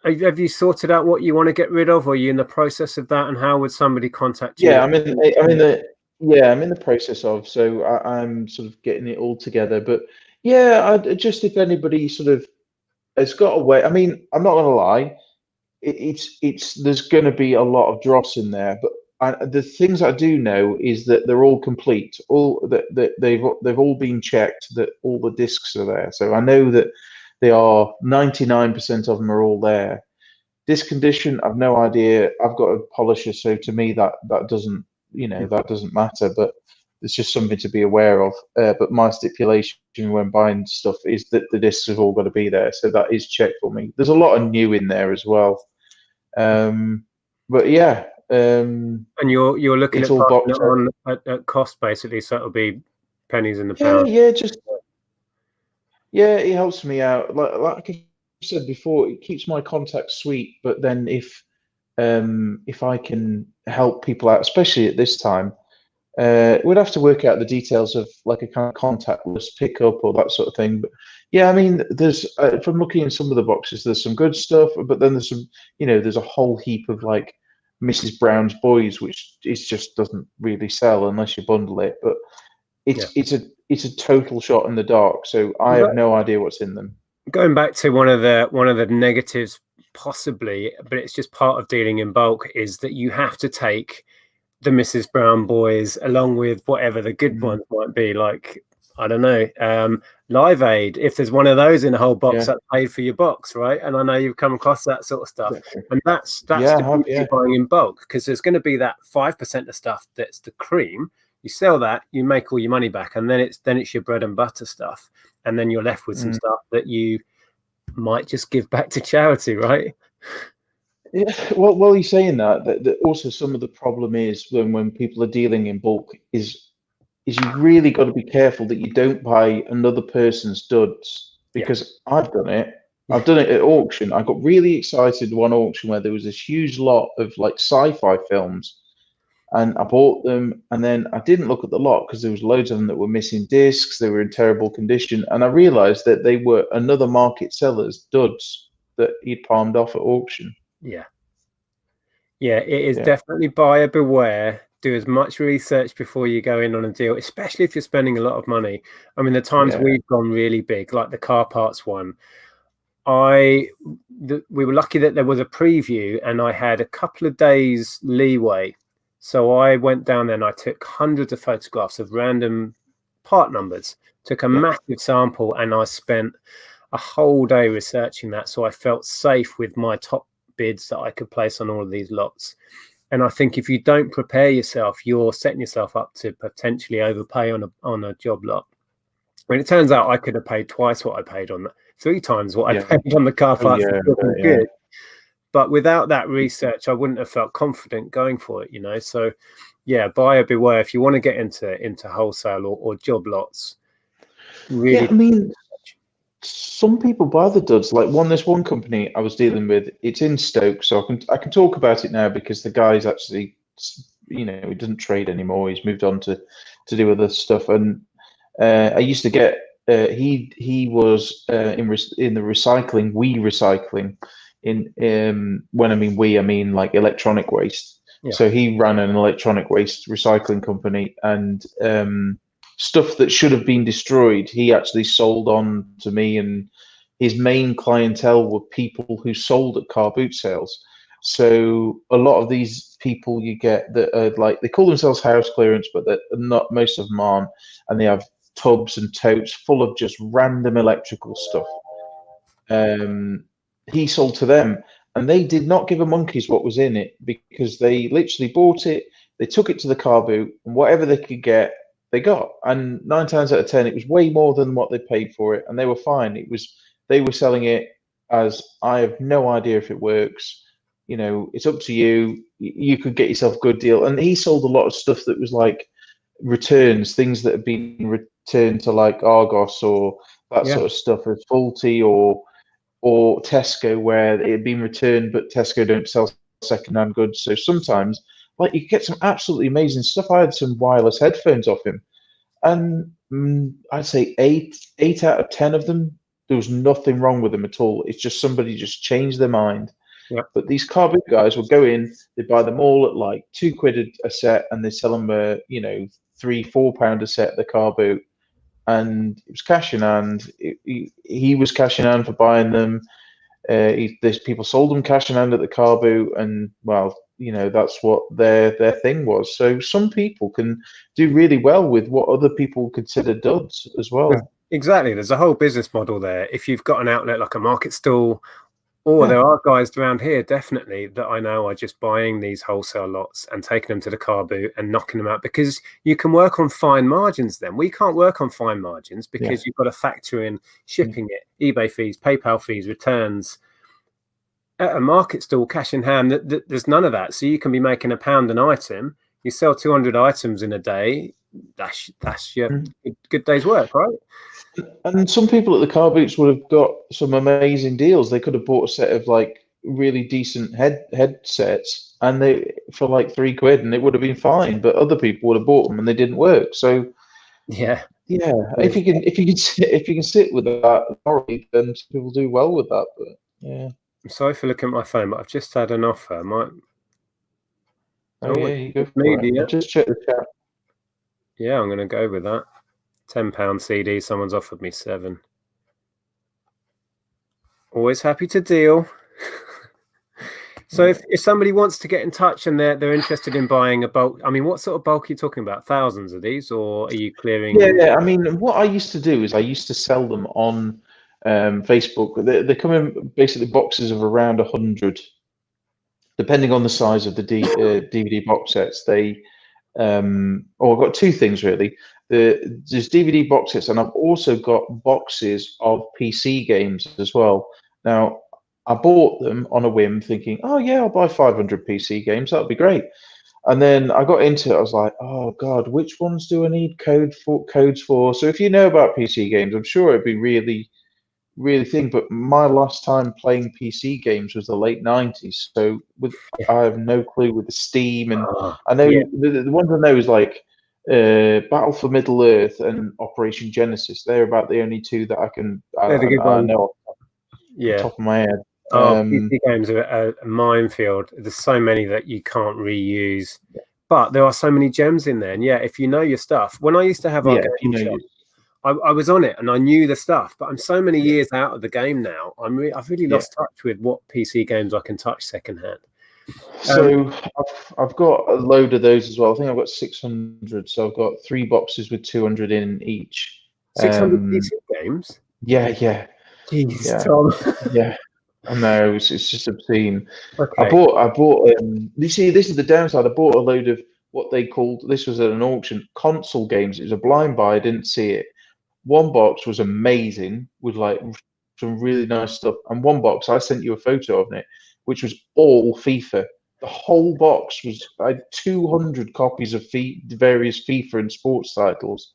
have you sorted out what you want to get rid of? Or are you in the process of that? And how would somebody contact you? Yeah, I'm in the process of, so I'm sort of getting it all together. But yeah, just if anybody sort of has got a way. I mean, I'm not gonna lie, it's there's going to be a lot of dross in there, but the things I do know is that they're all complete, all that they've all been checked, that all the discs are there. So I know that they are 99% of them are all there. Disc condition, I've no idea. I've got a polisher, so to me that doesn't that doesn't matter, but it's just something to be aware of. But my stipulation when buying stuff is that the discs have all got to be there, so that is checked for me. There's a lot of new in there as well. But yeah, And you're looking it's at all passing it boxed out. on at cost, basically, so it'll be pennies in the Yeah, pound. yeah, just yeah, it helps me out. Like I said before, it keeps my contacts sweet. But then if I can help people out, especially at this time, we'd have to work out the details of like a kind of contactless pickup or that sort of thing. But yeah, I mean, there's from looking in some of the boxes, there's some good stuff, but then there's some, there's a whole heap of like Mrs. Brown's Boys, which is just doesn't really sell unless you bundle it. But Yeah. it's a total shot in the dark. So I have no idea what's in them. Going back to one of the negatives, possibly, but it's just part of dealing in bulk, is that you have to take the Mrs. Brown Boys along with whatever the good Mm, ones might be, like, I don't know, Live Aid. If there's one of those in a whole box, yeah, that's paid for your box, right? And I know you've come across that sort of stuff, exactly. and that's Yeah, I the have. beauty Yeah. of buying in bulk, because there's going to be that 5% of stuff that's the cream. You sell that, you make all your money back, and then it's your bread and butter stuff, and then you're left with some Mm. stuff that you might just give back to charity, right? Yeah, well, you're saying that also some of the problem is when people are dealing in bulk is you really got to be careful that you don't buy another person's duds Yeah. because I've done it. I've done it at auction. I got really excited one auction where there was this huge lot of like sci-fi films, and I bought them, and then I didn't look at the lot because there was loads of them that were missing discs. They were in terrible condition, and I realized that they were another market seller's duds that he'd palmed off at auction. Yeah. Yeah, it is Yeah, definitely buyer beware. Do as much research before you go in on a deal, especially if you're spending a lot of money. I mean, the times yeah, we've gone really big, like the car parts one, we were lucky that there was a preview and I had a couple of days leeway. So I went down there and I took hundreds of photographs of random part numbers, took a yeah. massive sample, and I spent a whole day researching that. So I felt safe with my top bids that I could place on all of these lots. And I think if you don't prepare yourself, you're setting yourself up to potentially overpay on a job lot. When it turns out I could have paid twice what I paid on that, 3 times what I Yeah. paid on the car Oh parts. yeah, Looking yeah. good. But without that research, I wouldn't have felt confident going for it, So yeah, buyer beware if you want to get into wholesale or job lots. Yeah, Really, I mean, some people buy the duds. Like this one company I was dealing with, it's in Stoke, so I can talk about it now because the guy's actually, he doesn't trade anymore. He's moved on to do other stuff. And I used to get he was in the recycling, we recycling in when I mean we, I mean like electronic waste. yeah, So he ran an electronic waste recycling company, and stuff that should have been destroyed, he actually sold on to me, and his main clientele were people who sold at car boot sales. So a lot of these people you get that are like they call themselves house clearance, but that not most of them aren't, and they have tubs and totes full of just random electrical stuff. He sold to them, and they did not give a monkey's what was in it because they literally bought it, they took it to the car boot, and whatever they could get, they got. And 9 times out of 10, it was way more than what they paid for it, and they were fine. They were selling it as I have no idea if it works. It's up to you. You could get yourself a good deal. And he sold a lot of stuff that was like returns, things that have been returned to like Argos or that yeah, sort of stuff as faulty, or Tesco where it had been returned, but Tesco don't sell second-hand goods. So sometimes, like you get some absolutely amazing stuff. I had some wireless headphones off him, and I'd say eight out of 10 of them, there was nothing wrong with them at all. It's just somebody just changed their mind. yeah. But these car boot guys would go in, they buy them all at like £2 a set, and they sell them £3-4 a set. The car boot, and it was cash in hand. He was cash in hand for buying them. There's people sold them cash in hand at the car boot, and well, that's what their thing was. So some people can do really well with what other people consider duds as well. Exactly. There's a whole business model there. If you've got an outlet like a market stall, or Yeah, there are guys around here definitely that I know are just buying these wholesale lots and taking them to the car boot and knocking them out, because you can work on fine margins then. We can't work on fine margins yeah, because you've got to factor in shipping it, eBay fees, PayPal fees, returns. At a market stall, cash in hand, there's none of that. So you can be making £1 an item. You sell 200 items in a day. that's your good day's work, right? And some people at the car boots would have got some amazing deals. They could have bought a set of like really decent headsets, and they for like £3, and it would have been fine. But other people would have bought them, and they didn't work. So Yeah. yeah, if you can sit with that, then people do well with that. But yeah. I'm sorry for looking at my phone, but I've just had an offer. Oh yeah, you go it's for it. media. I'll just check the chat. Yeah, I'm going to go with that. £10 CD. Someone's offered me 7. Always happy to deal. So if somebody wants to get in touch and they're interested in buying a bulk, I mean, what sort of bulk are you talking about? Thousands of these, or are you clearing? Yeah. I mean, what I used to do is I used to sell them on Facebook. They come in basically boxes of around 100, depending on the size of the DVD box sets. I've got two things really. There's DVD box sets, and I've also got boxes of PC games as well. Now, I bought them on a whim, thinking, "Oh yeah, I'll buy 500 PC games. That'll be great." And then I got into it. I was like, "Oh God, which ones do I need codes for?" So if you know about PC games, I'm sure it'd be really thing. But my last time playing PC games was the late '90s. So I have no clue with the Steam, and I know the ones I know is like Battle for Middle Earth and Operation Genesis. They're about the only two that I know off the top of my head. PC games are a minefield. There's so many that you can't reuse, but there are so many gems in there. And yeah, if you know your stuff. When I used to have our game shop, I was on it and I knew the stuff, but I'm so many years out of the game now. I've really lost touch with what PC games I can touch secondhand. So I've got a load of those as well. I think I've got 600. So I've got 3 boxes with 200 in each. 600 PC games? Yeah. Jeez, Tom. Yeah. I know, it's just obscene. Okay. I bought. You see, this is the downside. I bought a load of what they called. This was at an auction. Console games. It was a blind buy. I didn't see it. One box was amazing with like some really nice stuff, and one box I sent you a photo of it, which was all FIFA. The whole box was 200 copies of various FIFA and sports titles.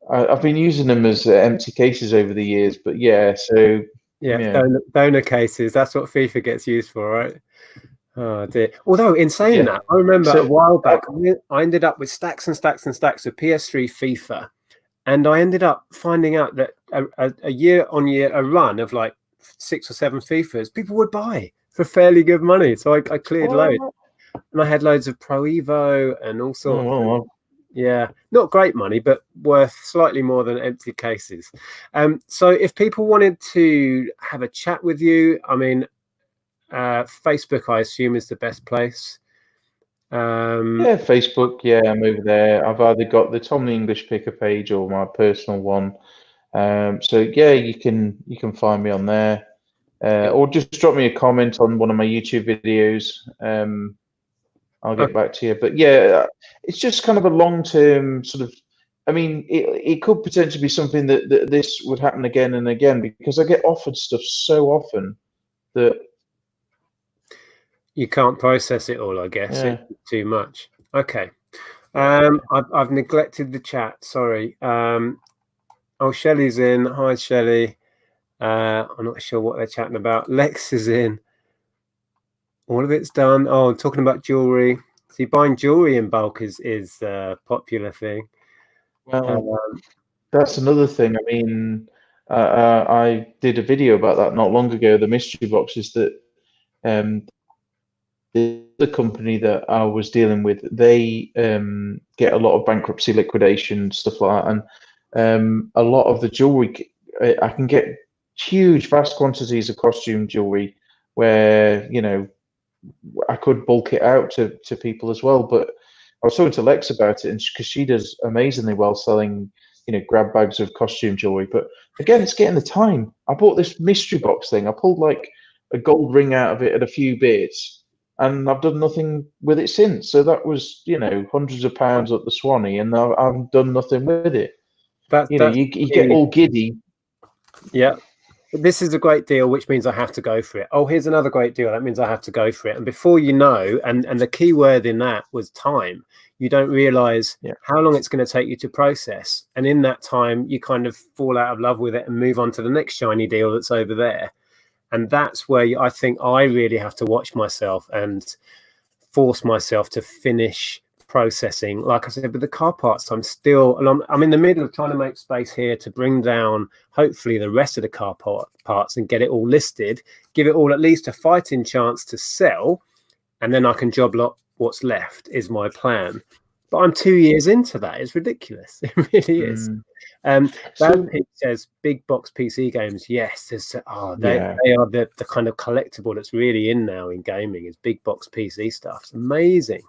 I've been using them as empty cases over the years, but yeah, so. Yeah. Donor cases. That's what FIFA gets used for, right? Oh dear. Although in saying that, I remember a while back, I ended up with stacks and stacks and stacks of PS3 FIFA, and I ended up finding out that a year on year, a run of like 6 or 7 FIFAs, people would buy for fairly good money. So I cleared loads, and I had loads of Pro Evo and all sorts. Yeah, not great money, but worth slightly more than empty cases. So if people wanted to have a chat with you, I mean, Facebook, I assume, is the best place. Yeah, Facebook. Yeah, I'm over there. I've either got the Tom the English Picker page or my personal one. So yeah, you can find me on there, or just drop me a comment on one of my YouTube videos. I'll get back to you. But yeah, it's just kind of a long-term sort of. I mean, it could potentially be something that this would happen again and again, because I get offered stuff so often that you can't process it all. I guess it's too much. Okay. I've neglected the chat. Sorry. Oh, Shelley's in. Hi, Shelley. I'm not sure what they're chatting about. Lex is in. All of it's done. Oh, talking about jewelry. See, buying jewelry in bulk is a popular thing. Well, that's another thing. I mean, I did a video about that not long ago. The mystery boxes that the company that I was dealing with, they get a lot of bankruptcy, liquidation, stuff like that, and a lot of the jewelry. I can get huge, vast quantities of costume jewelry where I could bulk it out to people as well. But I was talking to Lex about it, and because she does amazingly well selling, grab bags of costume jewelry. But again, it's getting the time. I bought this mystery box thing. I pulled like a gold ring out of it and a few bits, and I've done nothing with it since. So that was, hundreds of pounds up the Swanee, and I've done nothing with it. You get all giddy. Yeah. this is a great deal, which means I have to go for it. Oh, here's another great deal. That means I have to go for it. And before you know, and the key word in that was time, you don't realize how long it's going to take you to process. And in that time, you kind of fall out of love with it and move on to the next shiny deal that's over there. And that's where I think I really have to watch myself and force myself to finish processing. Like I said, with the car parts, I'm in the middle of trying to make space here to bring down hopefully the rest of the car parts and get it all listed, give it all at least a fighting chance to sell, and then I can job lot what's left is my plan. But I'm 2 years into that. It's ridiculous. It really is. Brad Pitt says big box PC games. Yes, they are the kind of collectible that's really in now in gaming is big box PC stuff. It's amazing.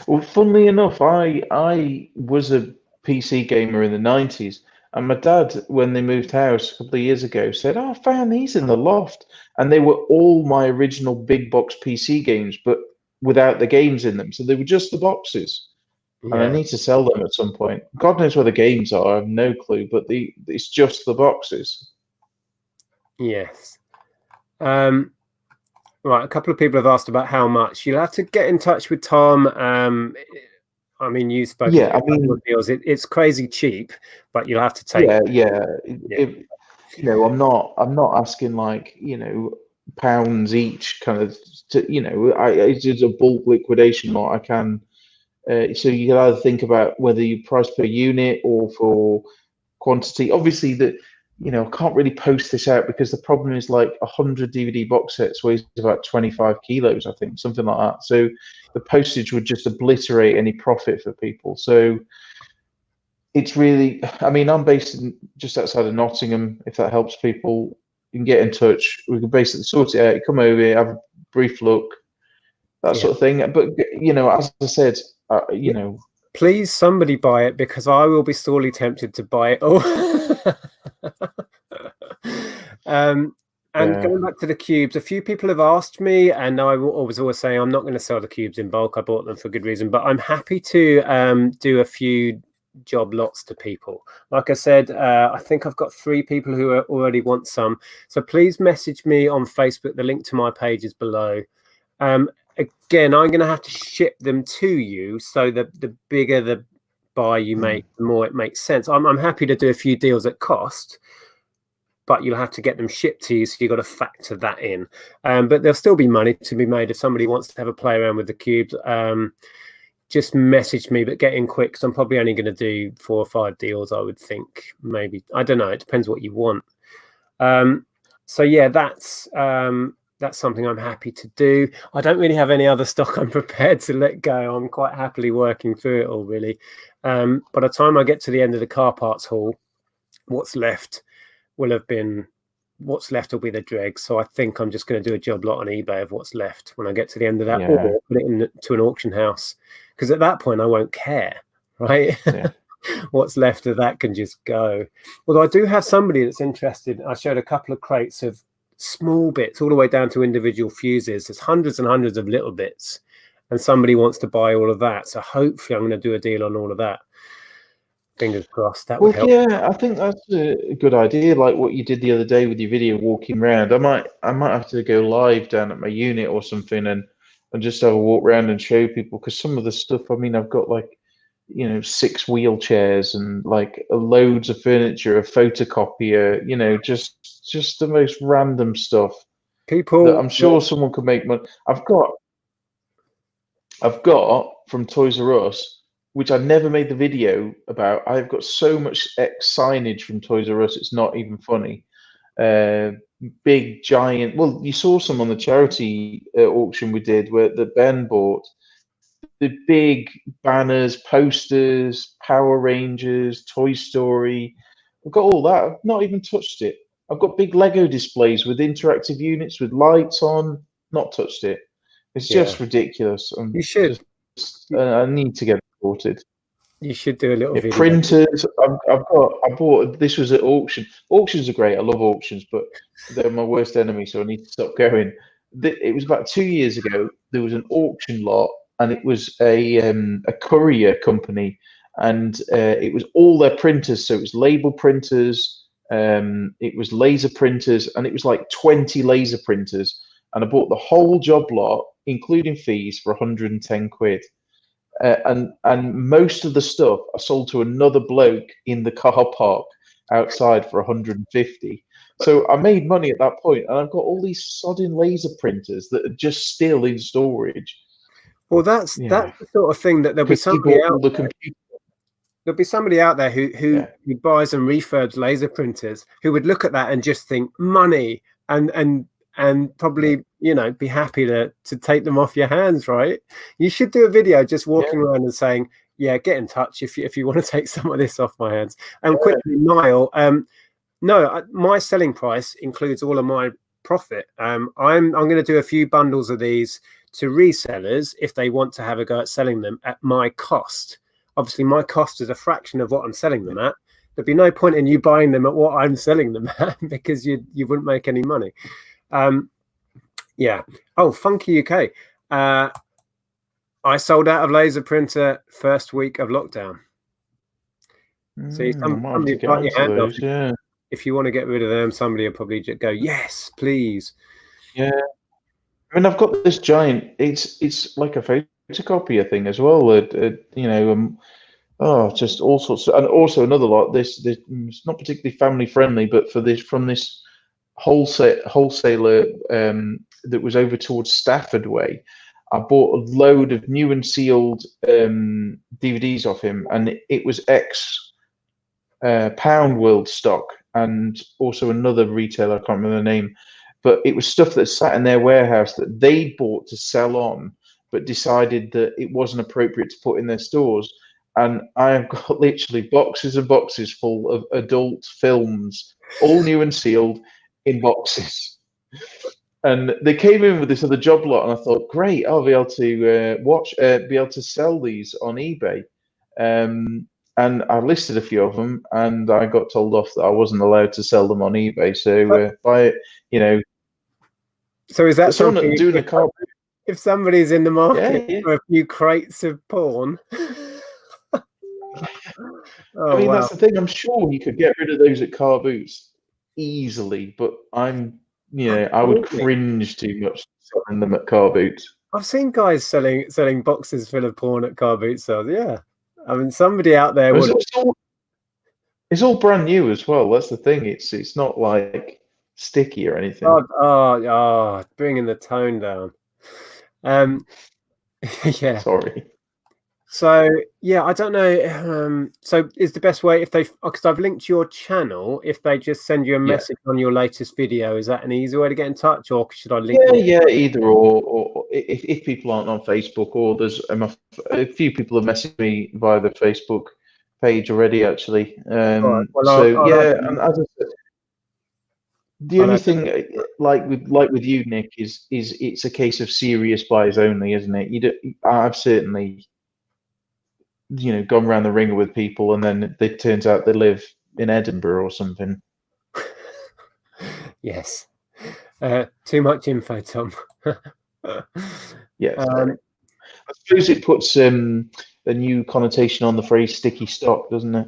Well, funnily enough, I was a PC gamer in the 90s, and my dad, when they moved house a couple of years ago, said, "Oh, I found these in the loft," and they were all my original big box PC games, but without the games in them. So they were just the boxes. And I need to sell them at some point. God knows where the games are. I have no clue, but it's just the boxes. Yes. Right. A couple of people have asked about how much. You'll have to get in touch with Tom. I mean, you spoke about deals. It's crazy cheap, but you'll have to take. I'm not asking like pounds each kind of. It's just a bulk liquidation lot. I can. So you can either think about whether you price per unit or for quantity. Obviously, I can't really post this out because the problem is like 100 DVD box sets weighs about 25 kilos, I think, something like that. So the postage would just obliterate any profit for people. So it's really, I mean, I'm based just outside of Nottingham. If that helps people, you can get in touch. We can basically sort it out. Come over here, have a brief look, that sort of thing. But as I said. Please somebody buy it because I will be sorely tempted to buy it. Going back to the cubes, a few people have asked me, and I was always saying I'm not going to sell the cubes in bulk. I bought them for good reason, but I'm happy to do a few job lots to people. Like I said, I think I've got 3 people who already want some. So please message me on Facebook. The link to my page is below. Again, I'm going to have to ship them to you, so the bigger the buy you make, the more it makes sense. I'm happy to do a few deals at cost, but you'll have to get them shipped to you, so you've got to factor that in. But there'll still be money to be made if somebody wants to have a play around with the cubes. Just message me, but get in quick, because I'm probably only going to do 4 or 5 deals, I would think. Maybe, I don't know, it depends what you want. So yeah, that's something I'm happy to do. I don't really have any other stock I'm prepared to let go. I'm quite happily working through it all, really. By the time I get to the end of the car parts haul, what's left will be the dregs. So I think I'm just going to do a job lot on eBay of what's left when I get to the end of that, or put it into an auction house. Because at that point, I won't care, right? Yeah. What's left of that can just go. Although I do have somebody that's interested. I showed a couple of crates of small bits all the way down to individual fuses. There's hundreds and hundreds of little bits, and somebody wants to buy all of that. So hopefully I'm going to do a deal on all of that. Fingers crossed. That would help. Yeah, I think that's a good idea. Like what you did the other day with your video walking around. I might have to go live down at my unit or something and just have a walk around and show people, because some of the stuff, I mean, I've got like 6 wheelchairs and like loads of furniture, a photocopier, just the most random stuff. People that I'm sure someone could make money. I've got from Toys R Us, which I never made the video about. I've got so much signage from Toys R Us, it's not even funny. Big giant. Well, you saw some on the charity auction we did where the Ben bought. The big banners, posters, Power Rangers, Toy Story. I've got all that. I've not even touched it. I've got big Lego displays with interactive units with lights on. Not touched it. It's just ridiculous. You should. I need to get it sorted. You should do a little video. Printers. I bought. This was at auction. Auctions are great. I love auctions, but they're my worst enemy, so I need to stop going. It was about 2 years ago. There was an auction lot, and it was a courier company, and it was all their printers. So it was label printers, It was laser printers, and it was like 20 laser printers. And I bought the whole job lot, including fees, for 110 quid. And most of the stuff I sold to another bloke in the car park outside for 150. So I made money at that point, and I've got all these sodding laser printers that are just still in storage. Well, that's Yeah, the sort of thing that there'll be because he somebody bought out all the there. computer. There'll be somebody out there who Yeah, buys and refurbs laser printers who would look at that and just think money and yeah, probably, you know, be happy to take them off your hands, right? You should do a video just yeah, walking around and saying, yeah, get in touch if you want to take some of this off my hands. And quickly, Niall, no, my selling price includes all of my profit. I'm going to do a few bundles of these to resellers if they want to have a go at selling them at my cost. Obviously, my cost is a fraction of what I'm selling them at. There'd be no point in you buying them at what I'm selling them at because you wouldn't make any money. Yeah. Oh, Funky UK. I sold out of laser printer first week of lockdown. So I might have to somebody get bite your onto hand off. those. Yeah, If you want to get rid of them, somebody will probably just go, yes, please. yeah. I mean, I've got this giant. It's like a photocopier thing as well. You know, oh, just all sorts of, and also another lot. This it's not particularly family friendly, but for this from this wholesaler that was over towards Stafford way. I bought a load of new and sealed DVDs off him, and it was ex Pound World stock, and also another retailer, I can't remember the name, but it was stuff that sat in their warehouse that they bought to sell on, but decided that it wasn't appropriate to put in their stores. And I've got literally boxes and boxes full of adult films, all new and sealed in boxes. And they came in with this other job lot, and I thought, great, I'll be able to be able to sell these on eBay. And I listed a few of them, and I got told off that I wasn't allowed to sell them on eBay. So by you know, So is that someone something? doing a car, If somebody's in the yeah, market yeah. for a few crates of porn, I oh mean, wow! that's the thing. I'm sure you could get rid of those at car boots easily, but I would Absolutely. cringe too much selling them at car boots. I've seen guys selling boxes full of porn at car boot sales. Yeah, I mean somebody out there It's would. all, it's all brand new as well. That's the thing. It's not like sticky or anything. Bringing the tone down. Um, yeah. Sorry. So yeah, I don't know. So is the best way if they because I've linked your channel. If they just send you a Yeah. message on your latest video, is that an easy way to get in touch, or should I link? Yeah, either or if people aren't on Facebook, or there's a few people have messaged me via the Facebook page already, actually. All right. Well, So I'll add yeah, them. and as I said, the I'll only add them. thing like with you, Nick, is it's a case of serious buys only, isn't it? I've certainly gone around the ringer with people, and then it turns out they live in Edinburgh or something. Yes. Too much info, Tom. Yeah, sorry. I suppose it puts a new connotation on the phrase sticky stock, doesn't it?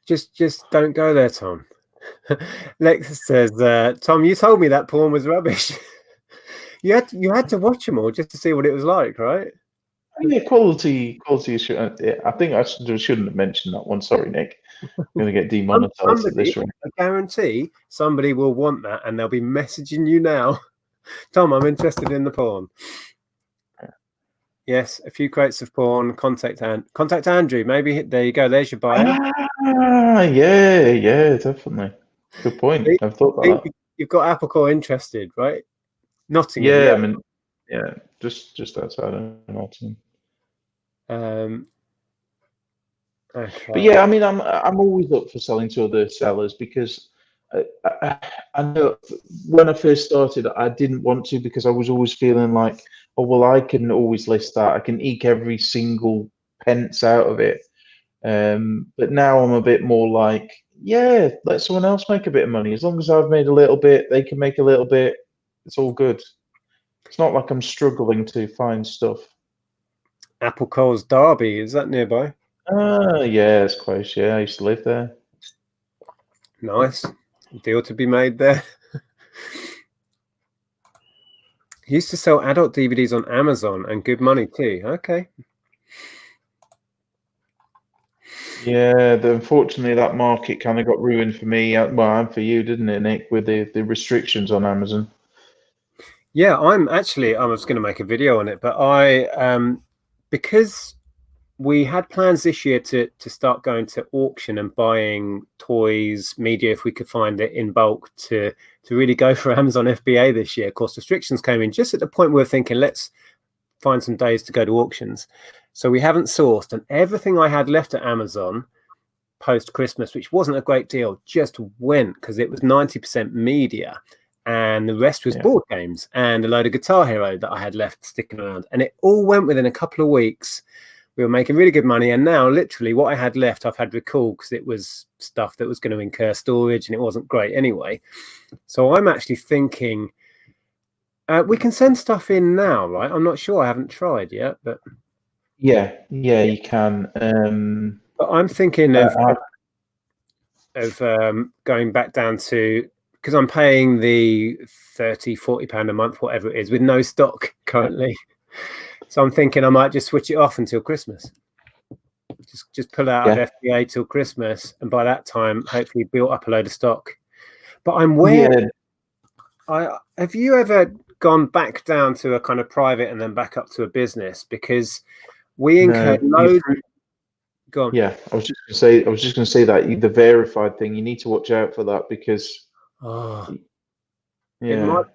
Just don't go there, Tom. Lex says, Tom, you told me that porn was rubbish. you had to watch them all just to see what it was like, right? Yeah, quality. Yeah, I think I shouldn't have mentioned that one. Sorry, Nick. I'm going to get demonetized at this rate. I guarantee somebody will want that, and they'll be messaging you now. Tom, I'm interested in the porn. Yes, a few crates of porn. Contact Andrew. Maybe there you go. There's your bio. Yeah, definitely. Good point. I've thought about that. You've got Apple Core interested, right? Nottingham. Yeah, Yeah. I mean, yeah, just outside of Nottingham. Okay. But yeah, I mean, I'm always up for selling to other sellers because I know when I first started, I didn't want to because I was always feeling like, oh well, I can always list that. I can eke every single pence out of it. But now I'm a bit more like, yeah, let someone else make a bit of money. As long as I've made a little bit, they can make a little bit. It's all good. It's not like I'm struggling to find stuff. Apple Core's Derby, is that nearby? Yeah, it's close. Yeah, I used to live there. Nice deal to be made there. He used to sell adult DVDs on Amazon and good money too. Okay. Yeah, unfortunately, that market kind of got ruined for me. Well, and for you, didn't it, Nick, with the restrictions on Amazon? Yeah, I was going to make a video on it, but because we had plans this year to start going to auction and buying toys, media, if we could find it in bulk to really go for Amazon FBA this year. Of course, restrictions came in just at the point we were thinking, let's find some days to go to auctions. So we haven't sourced, and everything I had left at Amazon post Christmas, which wasn't a great deal, just went because it was 90% media. And the rest was board games and a load of Guitar Hero that I had left sticking around. And it all went within a couple of weeks. We were making really good money. And now literally what I had left, I've had recalled because it was stuff that was going to incur storage and it wasn't great anyway. So I'm actually thinking we can send stuff in now, right? I'm not sure. I haven't tried yet, but Yeah, you can. but I'm thinking of going back down to, because I'm paying the 30-40 pound a month, whatever it is, with no stock currently. So I'm thinking I might just switch it off until Christmas. Just pull out of FBA till Christmas, and by that time, hopefully build up a load of stock. But I'm wary. Have you ever gone back down to a kind of private and then back up to a business? Because we incurred loads. Go on. Yeah, I was just going to say that the verified thing, you need to watch out for that because it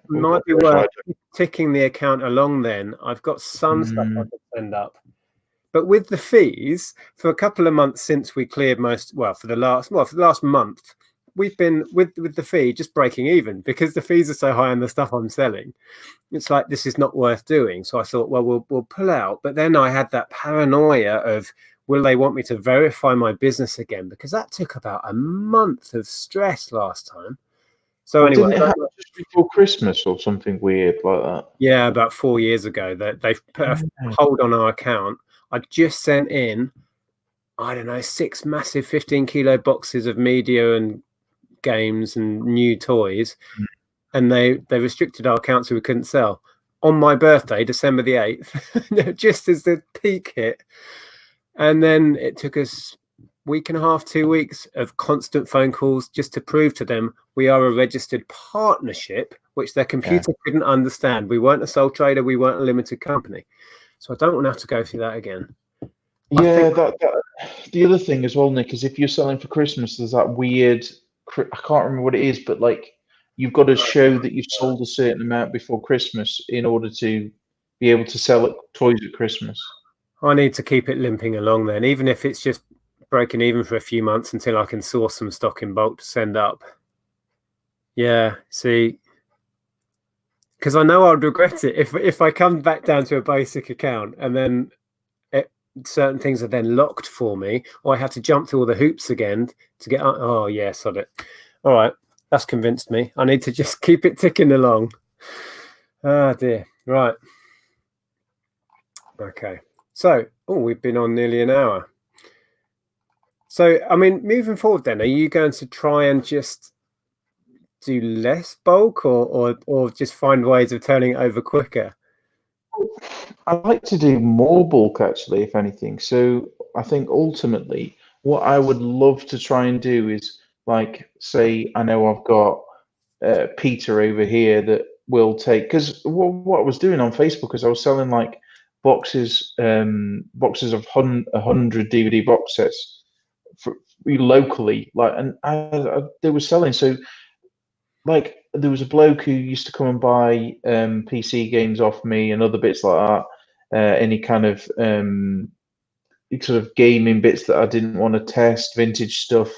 might be worth ticking the account along then. I've got some stuff I could send up. But with the fees, for a couple of months since we cleared for the last month, we've been with the fee just breaking even because the fees are so high on the stuff I'm selling. It's like, this is not worth doing. So I thought, well, we'll pull out. But then I had that paranoia of, will they want me to verify my business again? Because that took about a month of stress last time. So anyway, didn't it happen just before Christmas or something weird like that? Yeah, about 4 years ago, that they've put a hold on our account. I just sent in, I don't know, 6 massive 15-kilo boxes of media and games and new toys, and they restricted our account so we couldn't sell on my birthday, December the 8th, just as the peak hit. And then it took us week and a half, 2 weeks of constant phone calls just to prove to them we are a registered partnership, which their computer couldn't understand. We weren't a sole trader, we weren't a limited company. So I don't want to have to go through that again. Yeah, the other thing as well, Nick, is if you're selling for Christmas, there's that weird, I can't remember what it is, but like you've got to show that you've sold a certain amount before Christmas in order to be able to sell toys at Christmas. I need to keep it limping along then, even if it's just breaking even for a few months until I can source some stock in bulk to send up. Yeah, see, because I know I'd regret it if I come back down to a basic account and then certain things are then locked for me, or I have to jump through all the hoops again to get. Oh yeah, sod it. All right, that's convinced me. I need to just keep it ticking along. Oh dear. Right. Okay. So, we've been on nearly an hour. So, I mean, moving forward then, are you going to try and just do less bulk or just find ways of turning it over quicker? I'd like to do more bulk actually, if anything. So I think ultimately what I would love to try and do is like, say, I know I've got Peter over here that will take, because what I was doing on Facebook is I was selling like boxes of 100 DVD box sets locally, like, and they were selling. So like there was a bloke who used to come and buy PC games off me and other bits like that, any kind of sort of gaming bits that I didn't want to test, vintage stuff,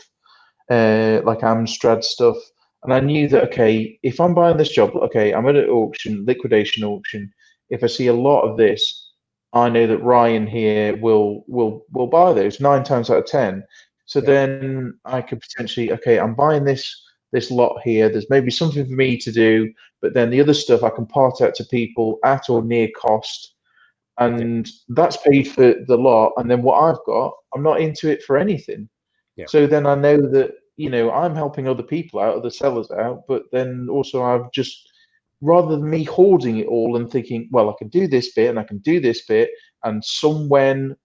like Amstrad stuff. And I knew that, okay, if I'm buying this job, okay, I'm at an auction, liquidation auction. If I see a lot of this, I know that Ryan here will buy those 9 times out of 10. So then I could potentially, okay, I'm buying this lot here. There's maybe something for me to do, but then the other stuff I can part out to people at or near cost, and that's paid for the lot. And then what I've got, I'm not into it for anything. So then I know that I'm helping other people out, other sellers out, but then also I've just, rather than me hoarding it all and thinking, well, I can do this bit and I can do this bit, and some when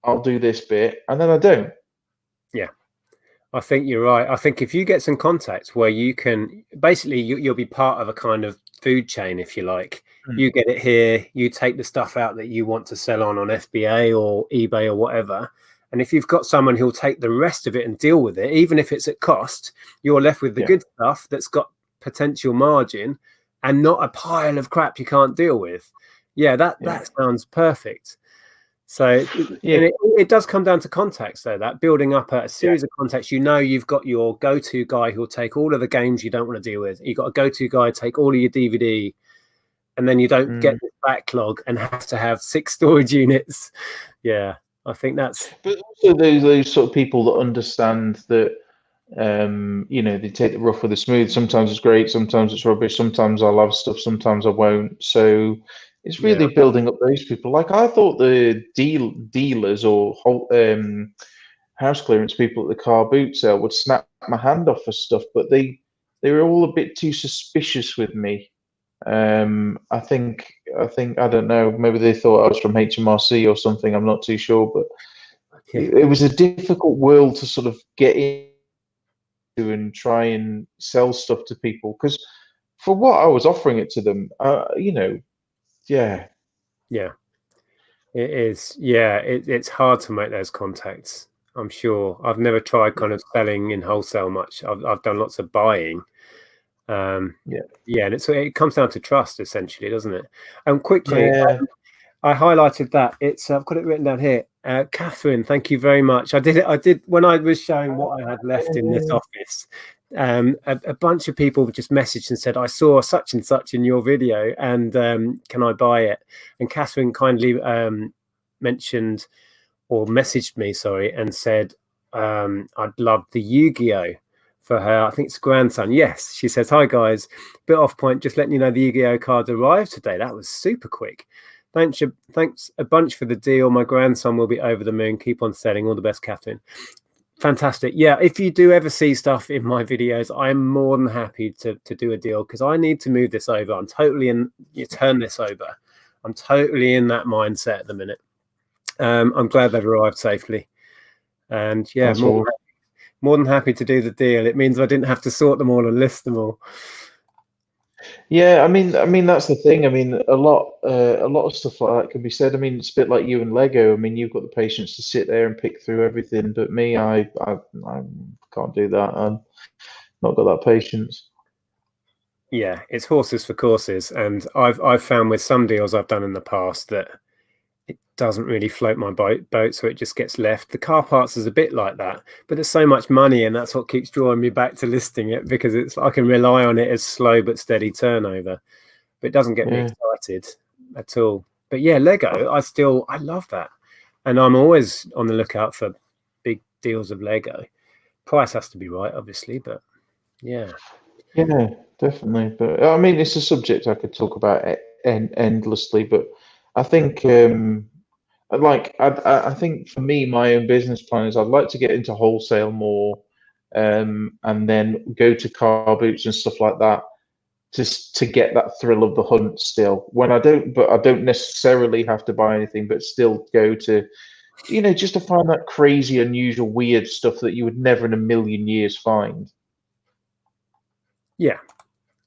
I'll do this bit, and then I don't. Yeah. I think you're right. I think if you get some contacts where you can basically you'll be part of a kind of food chain, if you like. Mm. You get it here, you take the stuff out that you want to sell on FBA or eBay or whatever. And if you've got someone who'll take the rest of it and deal with it, even if it's at cost, you're left with the Yeah, good stuff that's got potential margin and not a pile of crap you can't deal with. Yeah, yeah, that sounds perfect. So yeah, it does come down to contacts, though, that building up a yeah. series of contacts. You've got your go-to guy who'll take all of the games you don't want to deal with. You've got a go-to guy take all of your DVD, and then you don't get Mm. this backlog and have to have 6 storage units. Yeah, I think that's But also those sort of people that understand that, they take the rough with the smooth. Sometimes it's great, sometimes it's rubbish, sometimes I'll have stuff, sometimes I won't. So it's yeah, really building up those people. Like I thought the dealers or house clearance people at the car boot sale would snap my hand off for stuff, but they were all a bit too suspicious with me. I think I don't know. Maybe they thought I was from HMRC or something. I'm not too sure, but yeah, it was a difficult world to sort of get into and try and sell stuff to people because for what I was offering it to them, yeah, yeah. It is. Yeah, it's hard to make those contacts. I'm sure. I've never tried kind of selling in wholesale much. I've done lots of buying. yeah, Yeah, and it comes down to trust essentially, doesn't it? And quickly, yeah. I highlighted that. I've got it written down here. Catherine, thank you very much. I did when I was showing what I had left in this office. A bunch of people just messaged and said, I saw such and such in your video, and can I buy it? And Catherine kindly mentioned or messaged me, sorry, and said I'd love the Yu-Gi-Oh for her. I think it's grandson. Yes, she says, hi guys, bit off point, just letting you know the Yu-Gi-Oh cards arrived today. That was super quick. Thanks a bunch for the deal. My grandson will be over the moon. Keep on selling. All the best, Catherine. Fantastic. Yeah, if you do ever see stuff in my videos, I'm more than happy to do a deal because I need to move this over. I'm totally in. You turn this over. I'm totally in that mindset at the minute. I'm glad they've arrived safely, and yeah, That's all. more than happy to do the deal. It means I didn't have to sort them all and list them all. Yeah, I mean that's the thing. I mean, a lot of stuff like that can be said. I mean, it's a bit like you and Lego. I mean, you've got the patience to sit there and pick through everything, but me, I can't do that. I'm not got that patience. Yeah, it's horses for courses, and I've found with some deals I've done in the past that it doesn't really float my boat, so it just gets left. The car parts is a bit like that, but there's so much money, and that's what keeps drawing me back to listing it because I can rely on it as slow but steady turnover. But it doesn't get me Yeah, excited at all. But yeah, Lego, I love that, and I'm always on the lookout for big deals of Lego. Price has to be right, obviously, but yeah, yeah, definitely. But I mean, it's a subject I could talk about endlessly. But I think, I think for me, my own business plan is I'd like to get into wholesale more, and then go to car boots and stuff like that, just to get that thrill of the hunt still. But I don't necessarily have to buy anything, but still go to, just to find that crazy, unusual, weird stuff that you would never in a million years find. yeah.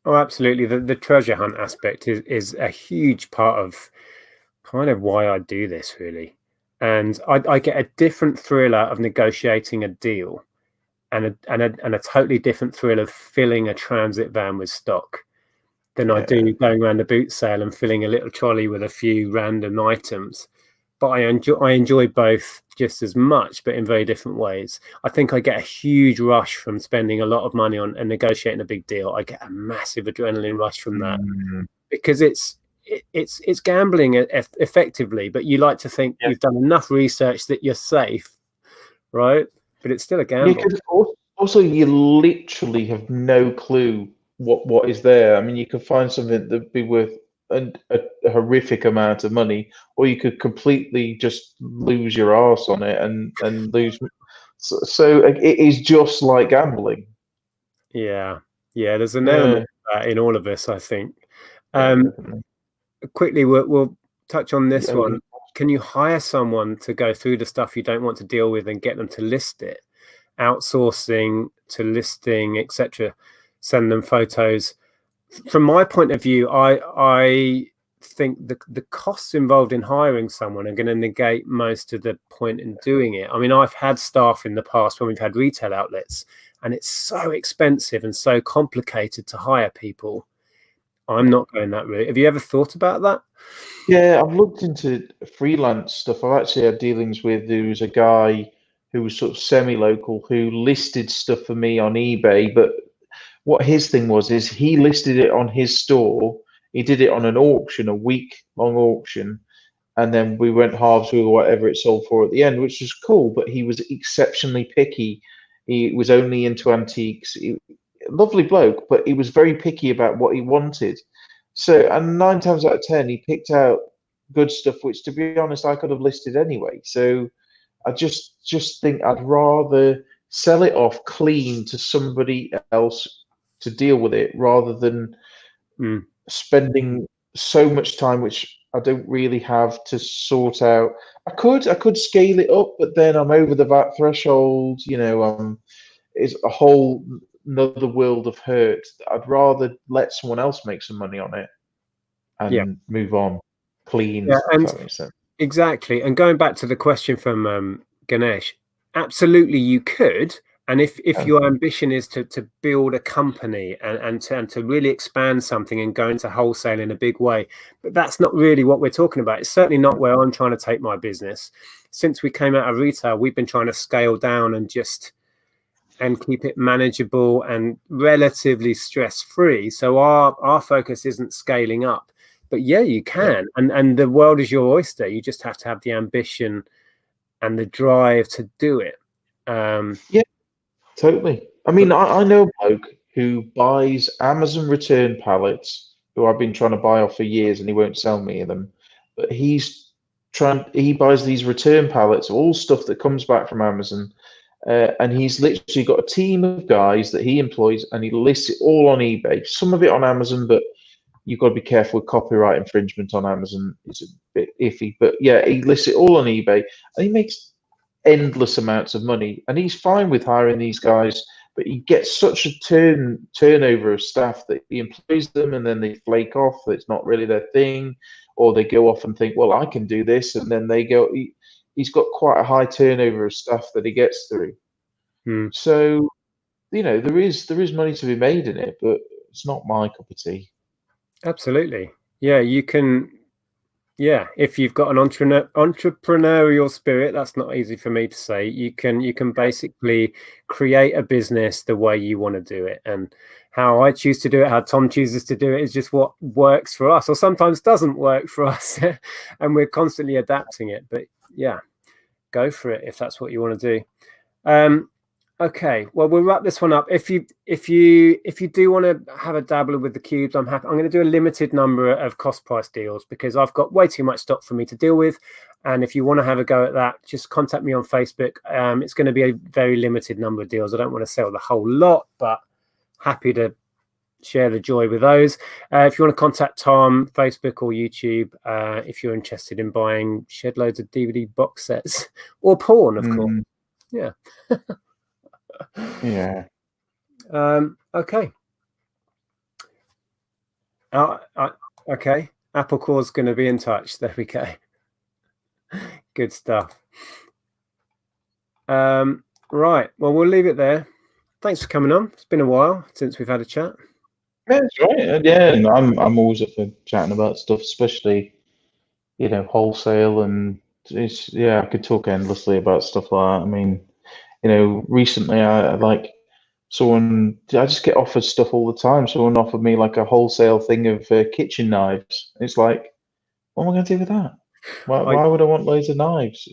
Oh, absolutely. The treasure hunt aspect is a huge part of kind of why I do this, really. And I get a different thrill out of negotiating a deal and a totally different thrill of filling a transit van with stock than I Yeah. do going around a boot sale and filling a little trolley with a few random items. But I enjoy both just as much, but in very different ways. I think I get a huge rush from spending a lot of money on and negotiating a big deal. I get a massive adrenaline rush from that Mm, because it's gambling effectively, but you like to think yeah. you've done enough research that you're safe, right? But it's still a Yeah, gamble. because also you literally have no clue what is there. I mean, you could find something that'd be worth a horrific amount of money, or you could completely just lose your arse on it and lose. So it is just like gambling. Yeah, there's an element Yeah, of that in all of us, I think. yeah, definitely. Quickly, we'll touch on this Yeah, one. Can you hire someone to go through the stuff you don't want to deal with and get them to list it? Outsourcing to listing, etc. Send them photos. From my point of view, I think the costs involved in hiring someone are going to negate most of the point in doing it. I mean, I've had staff in the past when we've had retail outlets, and it's so expensive and so complicated to hire people. I'm not going that route. Have you ever thought about that? yeah, I've looked into freelance stuff. I've actually had dealings with there was a guy who was sort of semi-local who listed stuff for me on eBay, but what his thing was is he listed it on his store. He did it on an auction, a week-long auction, and then we went halves with whatever it sold for at the end, which was cool. But he was exceptionally picky. He was only into antiques. Lovely bloke, but he was very picky about what he wanted. So, and 9 times out of 10, he picked out good stuff, which, to be honest, I could have listed anyway. So, I just think I'd rather sell it off clean to somebody else to deal with it rather than Mm. spending so much time, which I don't really have to sort out. I could scale it up, but then I'm over the VAT threshold. It's a whole another world of hurt. I'd rather let someone else make some money on it Yeah, and move on clean, yeah, if and that makes sense. exactly. And going back to the question from Ganesh, absolutely you could. And if Yeah, your ambition is to build a company and to really expand something and go into wholesale in a big way, but that's not really what we're talking about. It's certainly not where I'm trying to take my business. Since we came out of retail, we've been trying to scale down and keep it manageable and relatively stress-free. So our focus isn't scaling up. But yeah, you yeah, can. And the world is your oyster. You just have to have the ambition and the drive to do it. yeah, totally. I mean, I know a bloke who buys Amazon return pallets, who I've been trying to buy off for years, and he won't sell me them. But he buys these return pallets, all stuff that comes back from Amazon, and he's literally got a team of guys that he employs, and he lists it all on eBay. Some of it on Amazon, but you've got to be careful with copyright infringement on Amazon. It's a bit iffy, but yeah, he lists it all on eBay, and he makes endless amounts of money, and he's fine with hiring these guys. But he gets such a turnover of staff that he employs them, and then they flake off. It's not really their thing, or they go off and think, "Well, I can do this," and then they go. He's got quite a high turnover of stuff that he gets through. hmm, So there is money to be made in it, but it's not my cup of tea. absolutely. Yeah, you can. Yeah, if you've got an entrepreneurial spirit, that's not easy for me to say. You can basically create a business the way you want to do it, and how I choose to do it, how Tom chooses to do it, is just what works for us, or sometimes doesn't work for us, and we're constantly adapting it. But yeah, go for it if that's what you want to do. Okay, well, we'll wrap this one up. If you do want to have a dabbler with the cubes, I'm happy. I'm going to do a limited number of cost price deals because I've got way too much stock for me to deal with. And if you want to have a go at that, just contact me on Facebook. It's going to be a very limited number of deals. I don't want to sell the whole lot, but happy to share the joy with those. If you want to contact Tom, Facebook or YouTube, if you're interested in buying shed loads of DVD box sets or porn, of course. Mm, Yeah. yeah. Okay. Okay. Apple Core's going to be in touch. There we go. Good stuff. Right. Well, we'll leave it there. Thanks for coming on. It's been a while since we've had a chat. Yeah, that's right. Yeah, and I'm always up for chatting about stuff, especially wholesale, and I could talk endlessly about stuff like that. I mean, recently I like I just get offered stuff all the time. Someone offered me like a wholesale thing of kitchen knives. It's like, what am I going to do with that? Why I why would I want loads of knives?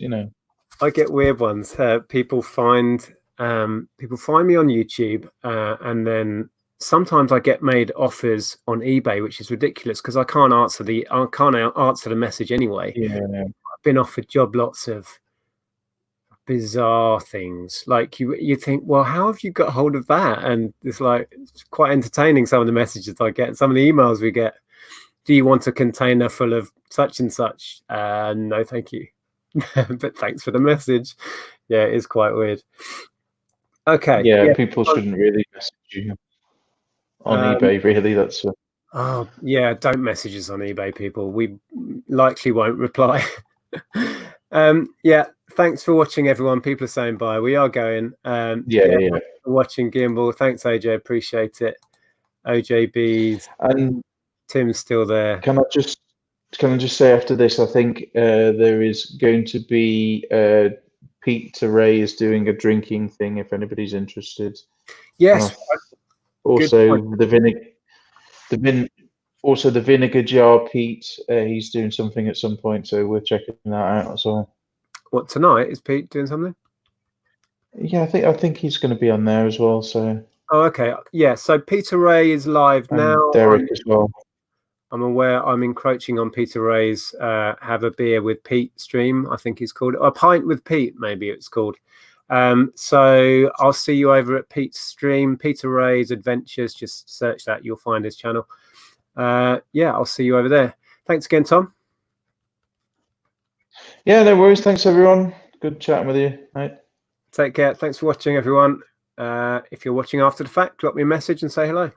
I get weird ones. People find me on YouTube, and then sometimes I get made offers on eBay, which is ridiculous because I can't answer the message anyway. Yeah, I've been offered job lots of bizarre things. Like you think, well, how have you got hold of that? And it's like, it's quite entertaining, some of the messages I get, some of the emails we get. Do you want a container full of such and such? No, thank you. But thanks for the message. Yeah, it is quite weird. Okay. Yeah, Yeah. people shouldn't really message you on Um, eBay, really. That's oh, yeah, don't message us on eBay, people. We likely won't reply. Yeah, thanks for watching, everyone. People are saying bye. We are going. yeah, Yeah, yeah. thanks for watching, Gimbal. Thanks, AJ. Appreciate it. OJB's. And Tim's still there. can I just say after this, I think there is going to be Pete Ray is doing a drinking thing if anybody's interested. Yes. And Good also point. also the vinegar jar Pete. He's doing something at some point, so we're checking that out as well. What, tonight? Is Pete doing something? Yeah, I think he's going to be on there as well. So Oh, okay. Yeah. So Peter Ray is live and now. Derek as well. I'm aware I'm encroaching on Peter Ray's Have a Beer with Pete stream, I think he's called. A Pint with Pete, maybe it's called. So I'll see you over at Pete's stream, Peter Ray's Adventures. Just search that, you'll find his channel. Yeah, I'll see you over there. Thanks again, Tom. Yeah, no worries. Thanks, everyone. Good chatting with you. Right. Take care. Thanks for watching, everyone. If you're watching after the fact, drop me a message and say hello.